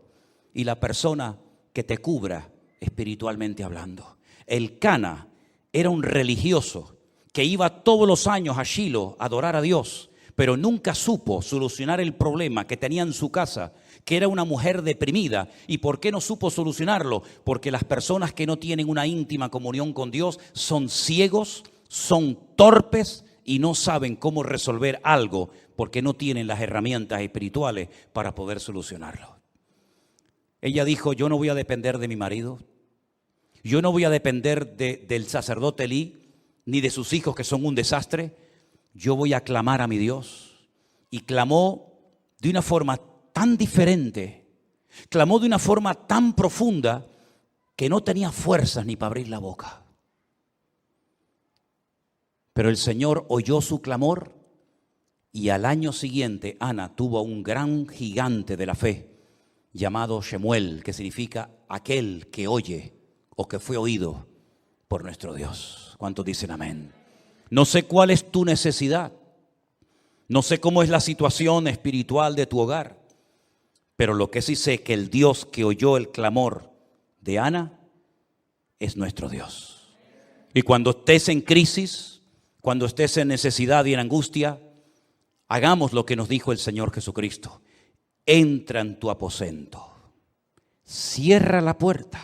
y la persona que te cubra espiritualmente hablando. Elcana era un religioso que iba todos los años a Shilo a adorar a Dios, pero nunca supo solucionar el problema que tenía en su casa, que era una mujer deprimida. ¿Y por qué no supo solucionarlo? Porque las personas que no tienen una íntima comunión con Dios son ciegos, son torpes y no saben cómo resolver algo porque no tienen las herramientas espirituales para poder solucionarlo. Ella dijo, yo no voy a depender de mi marido, yo no voy a depender del sacerdote Elí, ni de sus hijos que son un desastre. Yo voy a clamar a mi Dios. Y clamó de una forma tan diferente, clamó de una forma tan profunda que no tenía fuerzas ni para abrir la boca. Pero el Señor oyó su clamor y al año siguiente Ana tuvo un gran gigante de la fe llamado Shemuel, que significa aquel que oye o que fue oído por nuestro Dios. ¿Cuántos dicen amén? No sé cuál es tu necesidad, no sé cómo es la situación espiritual de tu hogar, pero lo que sí sé es que el Dios que oyó el clamor de Ana es nuestro Dios. Y cuando estés en crisis, cuando estés en necesidad y en angustia, hagamos lo que nos dijo el Señor Jesucristo. Entra en tu aposento, cierra la puerta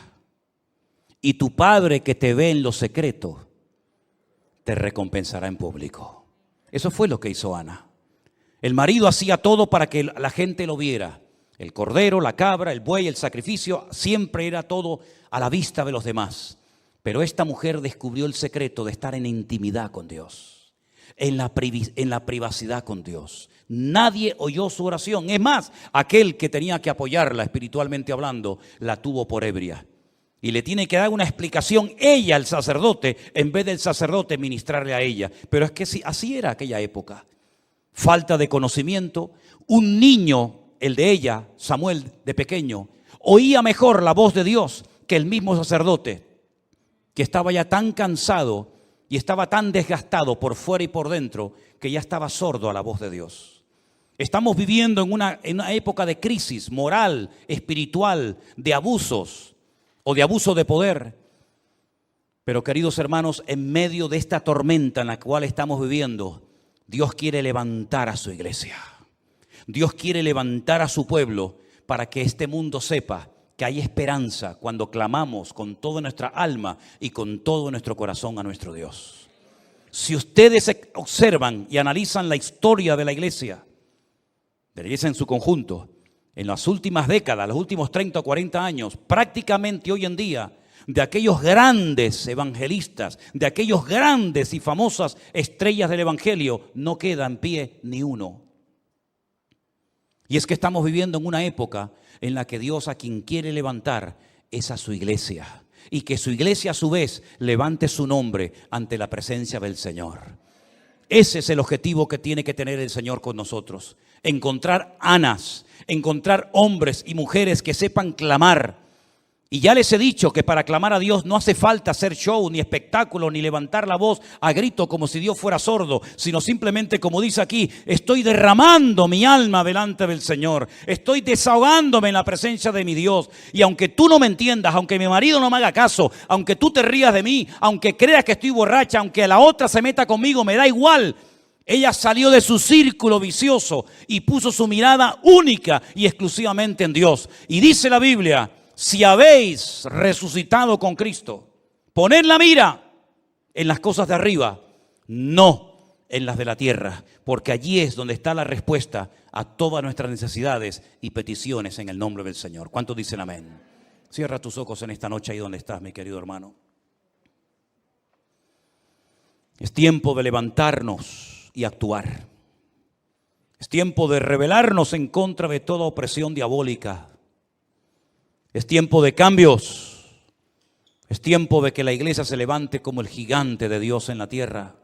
y tu Padre que te ve en lo secreto te recompensará en público. Eso fue lo que hizo Ana. El marido hacía todo para que la gente lo viera. El cordero, la cabra, el buey, el sacrificio, siempre era todo a la vista de los demás. Pero esta mujer descubrió el secreto de estar en intimidad con Dios, en la privacidad con Dios. Nadie oyó su oración. Es más, aquel que tenía que apoyarla espiritualmente hablando, la tuvo por ebria. Y le tiene que dar una explicación ella al sacerdote, en vez del sacerdote ministrarle a ella. Pero es que así era aquella época. Falta de conocimiento. Un niño, el de ella, Samuel de pequeño, oía mejor la voz de Dios que el mismo sacerdote, que estaba ya tan cansado y estaba tan desgastado por fuera y por dentro, que ya estaba sordo a la voz de Dios. Estamos viviendo en una época de crisis moral, espiritual, de abusos o de abuso de poder. Pero queridos hermanos, en medio de esta tormenta en la cual estamos viviendo, Dios quiere levantar a su iglesia. Dios quiere levantar a su pueblo para que este mundo sepa que hay esperanza cuando clamamos con toda nuestra alma y con todo nuestro corazón a nuestro Dios. Si ustedes observan y analizan la historia de la iglesia en su conjunto, en las últimas décadas, los últimos 30 o 40 años, prácticamente hoy en día, de aquellos grandes evangelistas, de aquellos grandes y famosas estrellas del evangelio, no queda en pie ni uno. Y es que estamos viviendo en una época en la que Dios a quien quiere levantar es a su iglesia. Y que su iglesia a su vez levante su nombre ante la presencia del Señor. Ese es el objetivo que tiene que tener el Señor con nosotros. Encontrar Anas, encontrar hombres y mujeres que sepan clamar. Y ya les he dicho que para clamar a Dios no hace falta hacer show, ni espectáculo, ni levantar la voz a grito como si Dios fuera sordo, sino simplemente, como dice aquí, estoy derramando mi alma delante del Señor. Estoy desahogándome en la presencia de mi Dios. Y aunque tú no me entiendas, aunque mi marido no me haga caso, aunque tú te rías de mí, aunque creas que estoy borracha, aunque la otra se meta conmigo, me da igual. Ella salió de su círculo vicioso y puso su mirada única y exclusivamente en Dios. Y dice la Biblia: si habéis resucitado con Cristo, poned la mira en las cosas de arriba, no en las de la tierra, porque allí es donde está la respuesta a todas nuestras necesidades y peticiones en el nombre del Señor. ¿Cuántos dicen amén? Cierra tus ojos en esta noche ahí donde estás, mi querido hermano. Es tiempo de levantarnos y actuar. Es tiempo de rebelarnos en contra de toda opresión diabólica. Es tiempo de cambios. Es tiempo de que la iglesia se levante como el gigante de Dios en la tierra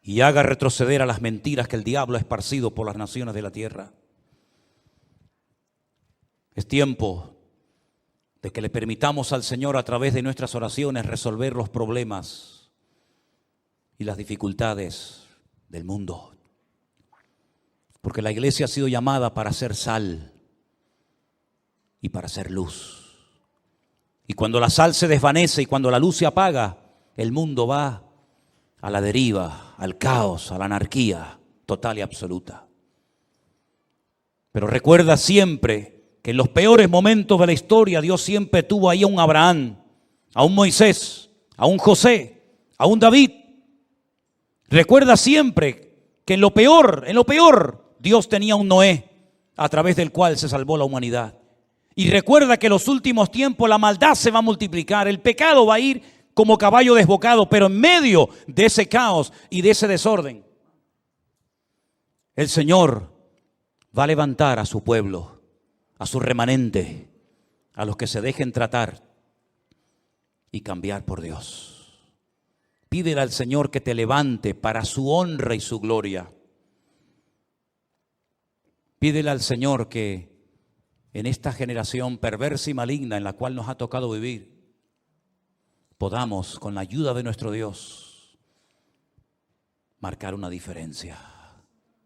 y haga retroceder a las mentiras que el diablo ha esparcido por las naciones de la tierra. Es tiempo de que le permitamos al Señor a través de nuestras oraciones resolver los problemas y las dificultades del mundo. Porque la iglesia ha sido llamada para ser sal y para ser luz. Y cuando la sal se desvanece y cuando la luz se apaga, el mundo va a la deriva, al caos, a la anarquía total y absoluta. Pero recuerda siempre que en los peores momentos de la historia Dios siempre tuvo ahí a un Abraham, a un Moisés, a un José, a un David. Recuerda siempre que en lo peor, Dios tenía un Noé a través del cual se salvó la humanidad. Y recuerda que en los últimos tiempos la maldad se va a multiplicar, el pecado va a ir como caballo desbocado, pero en medio de ese caos y de ese desorden, el Señor va a levantar a su pueblo, a su remanente, a los que se dejen tratar y cambiar por Dios. Pídele al Señor que te levante para su honra y su gloria. Pídele al Señor que en esta generación perversa y maligna en la cual nos ha tocado vivir, podamos, con la ayuda de nuestro Dios, marcar una diferencia.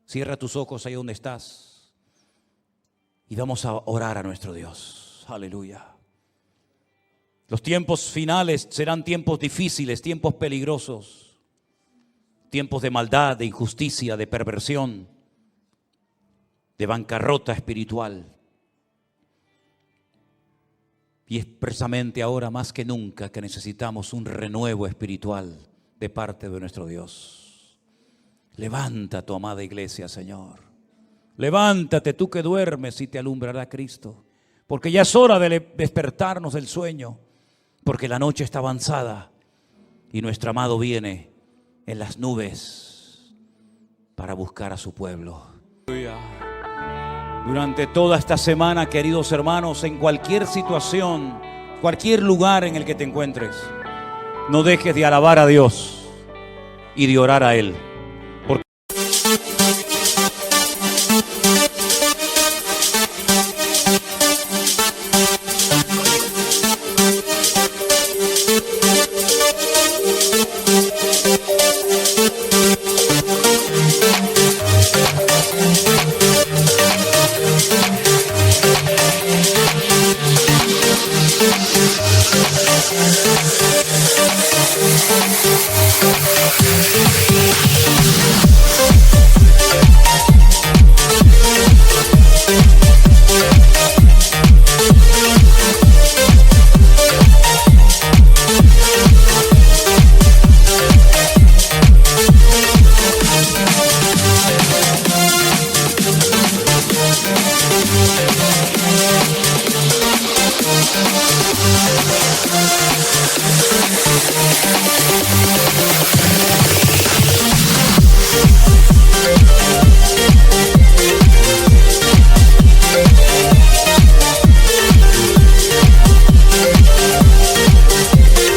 Cierra tus ojos ahí donde estás y vamos a orar a nuestro Dios. Aleluya. Los tiempos finales serán tiempos difíciles, tiempos peligrosos, tiempos de maldad, de injusticia, de perversión, de bancarrota espiritual. Y es precisamente ahora más que nunca que necesitamos un renuevo espiritual de parte de nuestro Dios. Levanta tu amada iglesia, Señor. Levántate tú que duermes y te alumbrará Cristo. Porque ya es hora de despertarnos del sueño. Porque la noche está avanzada y nuestro amado viene en las nubes para buscar a su pueblo. Durante toda esta semana, queridos hermanos, en cualquier situación, cualquier lugar en el que te encuentres, no dejes de alabar a Dios y de orar a Él.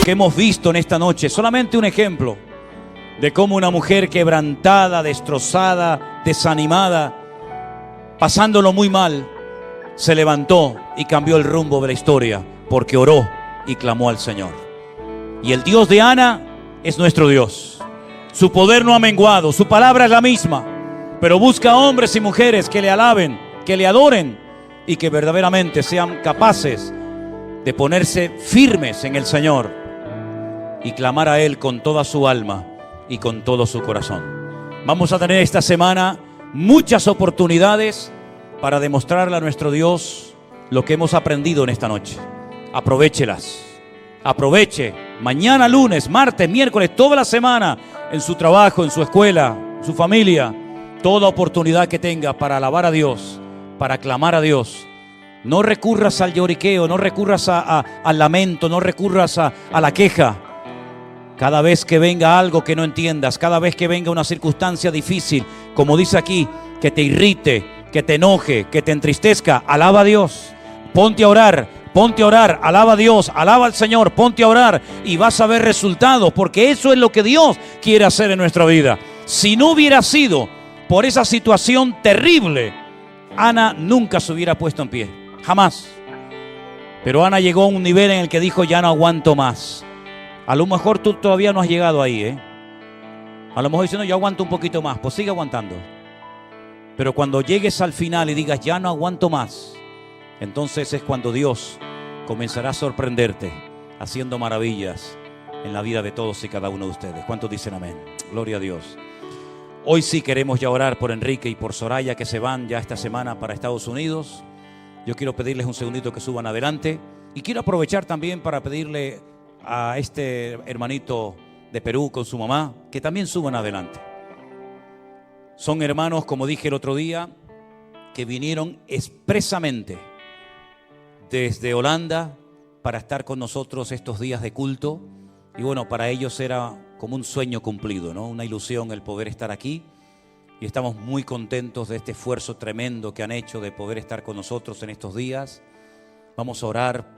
Que hemos visto en esta noche, solamente un ejemplo de cómo una mujer quebrantada, destrozada, desanimada, pasándolo muy mal, se levantó y cambió el rumbo de la historia porque oró y clamó al Señor. Y el Dios de Ana es nuestro Dios. Su poder no ha menguado, su palabra es la misma, pero busca hombres y mujeres que le alaben, que le adoren y que verdaderamente sean capaces de ponerse firmes en el Señor y clamar a Él con toda su alma y con todo su corazón. Vamos a tener esta semana muchas oportunidades para demostrarle a nuestro Dios lo que hemos aprendido en esta noche. Aprovéchelas. Aproveche mañana, lunes, martes, miércoles, toda la semana, en su trabajo, en su escuela, en su familia, toda oportunidad que tenga para alabar a Dios, para clamar a Dios. No recurras al lloriqueo, no recurras al lamento, no recurras a la queja. Cada vez que venga algo que no entiendas, cada vez que venga una circunstancia difícil, como dice aquí, que te irrite, que te enoje, que te entristezca, alaba a Dios. Ponte a orar, alaba a Dios, alaba al Señor, ponte a orar y vas a ver resultados, porque eso es lo que Dios quiere hacer en nuestra vida. Si no hubiera sido por esa situación terrible, Ana nunca se hubiera puesto en pie, jamás. Pero Ana llegó a un nivel en el que dijo, ya no aguanto más. A lo mejor tú todavía no has llegado ahí, A lo mejor diciendo, yo aguanto un poquito más, pues sigue aguantando. Pero cuando llegues al final y digas, ya no aguanto más, entonces es cuando Dios comenzará a sorprenderte, haciendo maravillas en la vida de todos y cada uno de ustedes. ¿Cuántos dicen amén? Gloria a Dios. Hoy sí queremos ya orar por Enrique y por Soraya, que se van ya esta semana para Estados Unidos. Yo quiero pedirles un segundito que suban adelante. Y quiero aprovechar también para pedirle a este hermanito de Perú con su mamá que también suban adelante. Son hermanos, como dije el otro día, que vinieron expresamente desde Holanda para estar con nosotros estos días de culto. Y bueno, para ellos era como un sueño cumplido, ¿no? Una ilusión el poder estar aquí. Y estamos muy contentos de este esfuerzo tremendo que han hecho de poder estar con nosotros en estos días. Vamos a orar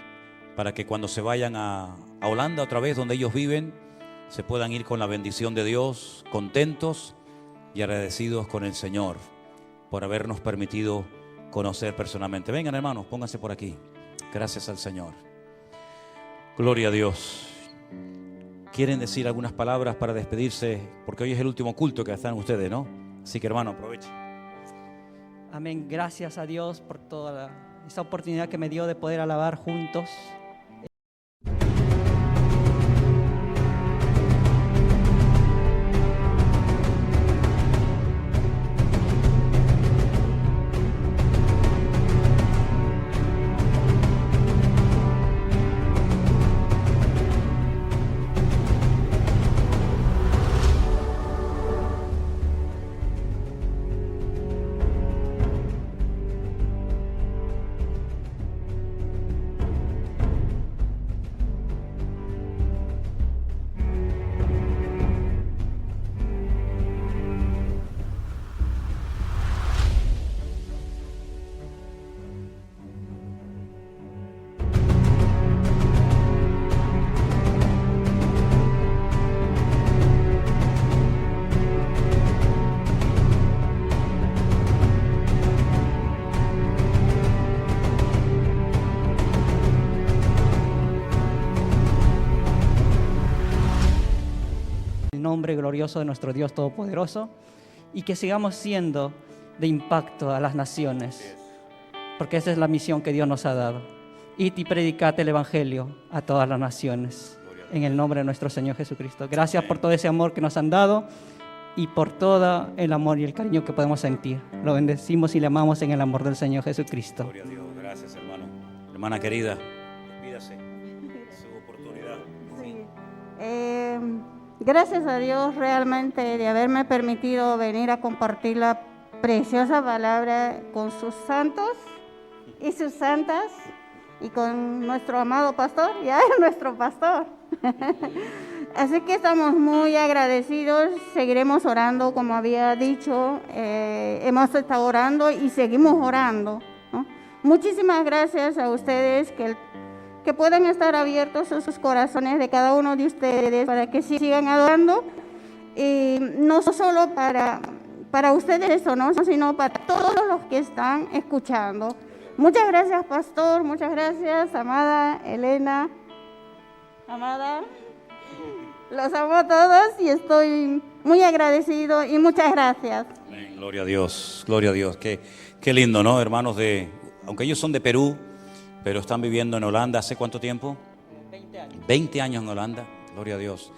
para que cuando se vayan a Holanda otra vez, donde ellos viven, se puedan ir con la bendición de Dios, contentos y agradecidos con el Señor por habernos permitido conocer personalmente. Vengan, hermanos, pónganse por aquí. Gracias al Señor. Gloria a Dios. ¿Quieren decir algunas palabras para despedirse? Porque hoy es el último culto que están ustedes, ¿no? Así que, hermano, aprovechen. Amén. Gracias a Dios por toda esta oportunidad que me dio de poder alabar juntos. Nombre glorioso de nuestro Dios Todopoderoso, y que sigamos siendo de impacto a las naciones, porque esa es la misión que Dios nos ha dado. Id y predicad el Evangelio a todas las naciones, en el nombre de nuestro Señor Jesucristo. Gracias por todo ese amor que nos han dado y por todo el amor y el cariño que podemos sentir. Lo bendecimos y le amamos en el amor del Señor Jesucristo. Gloria a Dios. Gracias, hermano. Hermana querida, despídase. Su oportunidad. Sí. Gracias a Dios realmente de haberme permitido venir a compartir la preciosa palabra con sus santos y sus santas y con nuestro amado pastor, ya es nuestro pastor. Así que estamos muy agradecidos, seguiremos orando como había dicho, hemos estado orando y seguimos orando, ¿no? Muchísimas gracias a ustedes que pueden estar abiertos sus corazones de cada uno de ustedes para que sigan adorando, y no solo para ustedes eso, ¿no? Sino para todos los que están escuchando. Muchas gracias, pastor, muchas gracias, amada Elena, amada, los amo a todos y estoy muy agradecido y muchas gracias. Amén. Gloria a Dios, gloria a Dios. Qué lindo, ¿no? Hermanos aunque ellos son de Perú, pero están viviendo en Holanda. ¿Hace cuánto tiempo? 20 años. 20 años en Holanda, gloria a Dios.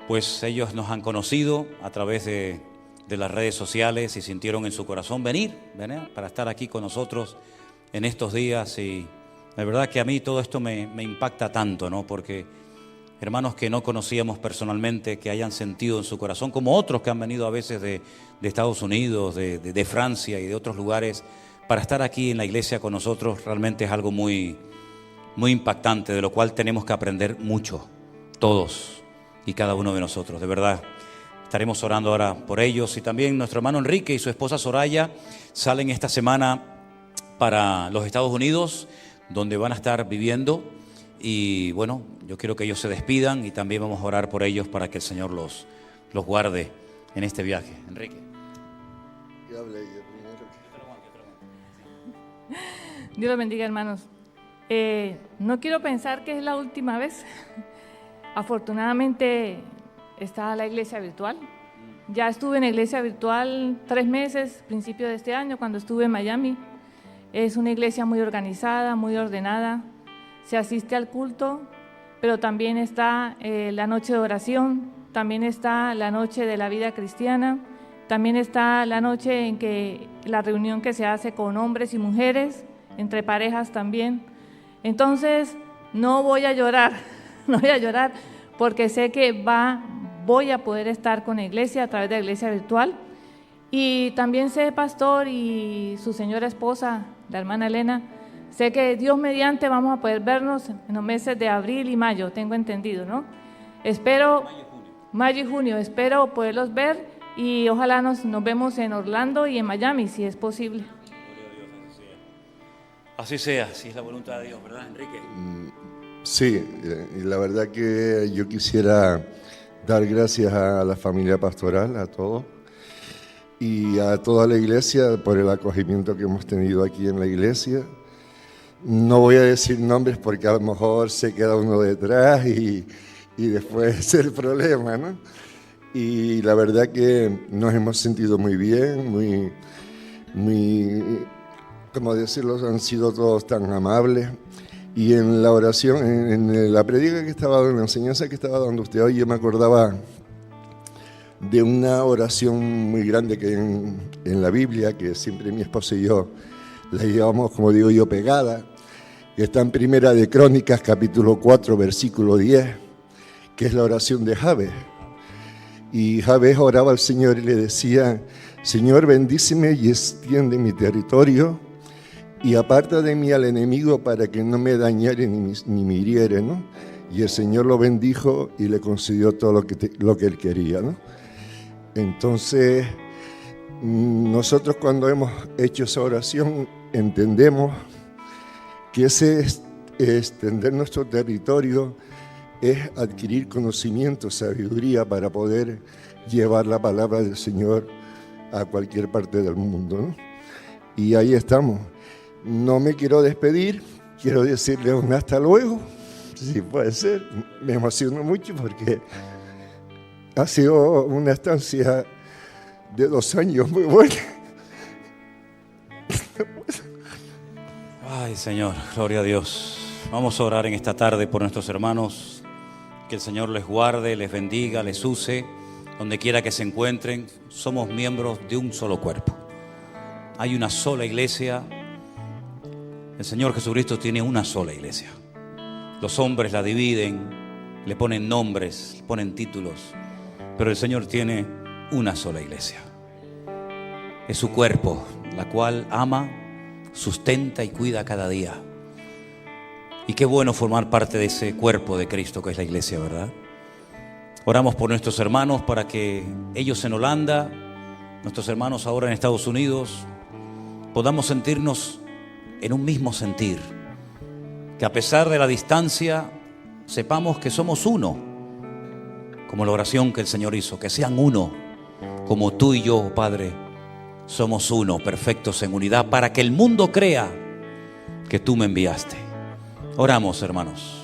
Pues ellos nos han conocido a través de las redes sociales y sintieron en su corazón venir para estar aquí con nosotros en estos días. Y la verdad que a mí todo esto me impacta tanto, ¿no? Porque hermanos que no conocíamos personalmente, que hayan sentido en su corazón, como otros que han venido a veces de Estados Unidos, de Francia y de otros lugares, para estar aquí en la iglesia con nosotros, realmente es algo muy, muy impactante, de lo cual tenemos que aprender mucho, todos. y cada uno de nosotros. De verdad, estaremos orando ahora por ellos. Y también nuestro hermano Enrique y su esposa Soraya salen esta semana para los Estados Unidos, donde van a estar viviendo. Y bueno, yo quiero que ellos se despidan y también vamos a orar por ellos para que el Señor los guarde en este viaje. Enrique. Dios los bendiga, hermanos. No quiero pensar que es la última vez. Afortunadamente está la iglesia virtual. Ya estuve en la iglesia virtual 3 meses, principio de este año, cuando estuve en Miami. Es una iglesia muy organizada, muy ordenada. Se asiste al culto, pero también está la noche de oración, también está la noche de la vida cristiana, también está la noche en que la reunión que se hace con hombres y mujeres, entre parejas también. Entonces, no voy a llorar, no voy a llorar, porque sé que voy a poder estar con la iglesia a través de la iglesia virtual. Y también sé, pastor, y su señora esposa, la hermana Elena, sé que Dios mediante vamos a poder vernos en los meses de abril y mayo, tengo entendido, ¿no? Espero, mayo y junio, espero poderlos ver y ojalá nos vemos en Orlando y en Miami, si es posible. Así sea, si es la voluntad de Dios, ¿verdad, Enrique? Sí, y la verdad que yo quisiera dar gracias a la familia pastoral, a todos, y a toda la iglesia por el acogimiento que hemos tenido aquí en la iglesia. No voy a decir nombres porque a lo mejor se queda uno detrás y después es el problema, ¿no? Y la verdad que nos hemos sentido muy bien, muy, ¿cómo decirlo? Han sido todos tan amables. Y en la oración, en la predica que estaba dando, en la enseñanza que estaba dando usted hoy, yo me acordaba de una oración muy grande que en la Biblia, que siempre mi esposa y yo la llevamos, como digo yo, pegada, que está en Primera de Crónicas, capítulo 4, versículo 10, que es la oración de Jabes. Y Jabes oraba al Señor y le decía: Señor, bendíceme y extiende mi territorio y aparta de mí al enemigo para que no me dañare ni me hiriere, ¿no? Y el Señor lo bendijo y le concedió todo lo que él quería, ¿no? Entonces, nosotros cuando hemos hecho esa oración entendemos que ese extender nuestro territorio es adquirir conocimiento, sabiduría para poder llevar la palabra del Señor a cualquier parte del mundo, ¿no? Y ahí estamos. No me quiero despedir, quiero decirle un hasta luego, si puede ser. Me emociono mucho porque ha sido una estancia de 2 años muy buena. Ay, Señor, gloria a Dios. Vamos a orar en esta tarde por nuestros hermanos. Que el Señor les guarde, les bendiga, les use, donde quiera que se encuentren. Somos miembros de un solo cuerpo. Hay una sola iglesia. El Señor Jesucristo tiene una sola iglesia. Los hombres la dividen, le ponen nombres, le ponen títulos, pero el Señor tiene una sola iglesia. Es su cuerpo, la cual ama, sustenta y cuida cada día. Y qué bueno formar parte de ese cuerpo de Cristo que es la iglesia, ¿verdad? Oramos por nuestros hermanos para que ellos en Holanda, nuestros hermanos ahora en Estados Unidos, podamos sentirnos en un mismo sentir. Que a pesar de la distancia, sepamos que somos uno, como la oración que el Señor hizo, que sean uno, como tú y yo, Padre, somos uno, perfectos en unidad, para que el mundo crea que tú me enviaste. Oramos, hermanos.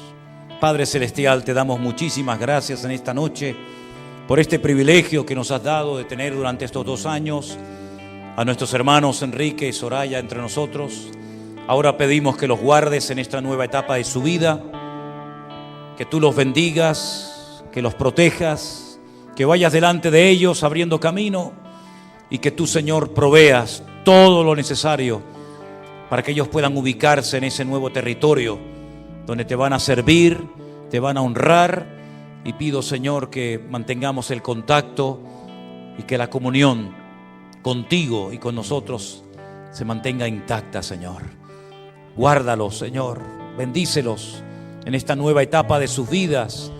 Padre Celestial, te damos muchísimas gracias en esta noche por este privilegio que nos has dado de tener durante estos 2 años a nuestros hermanos Enrique y Soraya entre nosotros. Ahora pedimos que los guardes en esta nueva etapa de su vida, que tú los bendigas, que los protejas, que vayas delante de ellos abriendo camino y que tú, Señor, proveas todo lo necesario para que ellos puedan ubicarse en ese nuevo territorio donde te van a servir, te van a honrar. Y pido, Señor, que mantengamos el contacto y que la comunión contigo y con nosotros se mantenga intacta, Señor. Guárdalos, Señor, bendícelos en esta nueva etapa de sus vidas.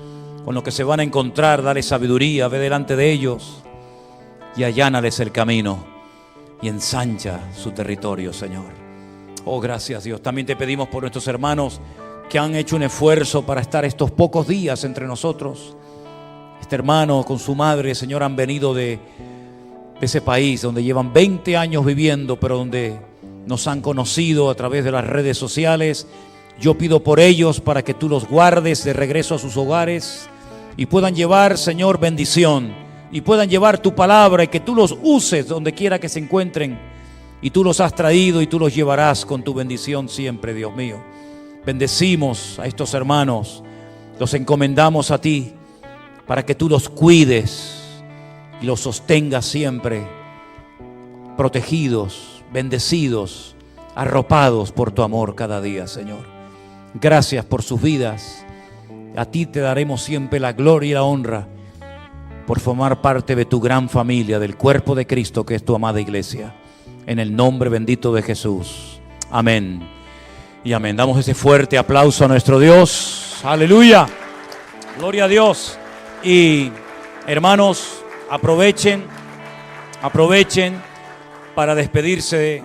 con lo que se van a encontrar. Dale sabiduría, ve delante de ellos y allánales el camino y ensancha su territorio, Señor. Oh, gracias, Dios. También te pedimos por nuestros hermanos que han hecho un esfuerzo para estar estos pocos días entre nosotros. Este hermano con su madre, Señor, han venido de ese país donde llevan 20 años viviendo, pero donde nos han conocido a través de las redes sociales. Yo pido por ellos para que tú los guardes de regreso a sus hogares y puedan llevar, Señor, bendición, y puedan llevar tu palabra, y que tú los uses donde quiera que se encuentren. Y tú los has traído y tú los llevarás con tu bendición siempre, Dios mío. Bendecimos a estos hermanos, los encomendamos a ti para que tú los cuides y los sostengas siempre, protegidos, bendecidos, arropados por tu amor cada día, Señor. Gracias por sus vidas. A ti te daremos siempre la gloria y la honra por formar parte de tu gran familia, del cuerpo de Cristo que es tu amada iglesia. En el nombre bendito de Jesús. Amén y amén. Damos ese fuerte aplauso a nuestro Dios. Aleluya. Gloria a Dios. Y hermanos, aprovechen para despedirse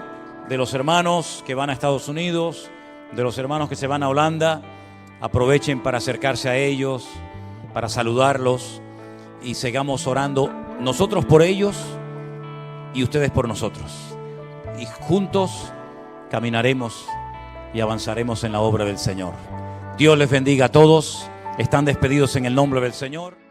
de los hermanos que van a Estados Unidos, de los hermanos que se van a Holanda. Aprovechen para acercarse a ellos, para saludarlos, y sigamos orando nosotros por ellos y ustedes por nosotros. Y juntos caminaremos y avanzaremos en la obra del Señor. Dios les bendiga a todos. Están despedidos en el nombre del Señor.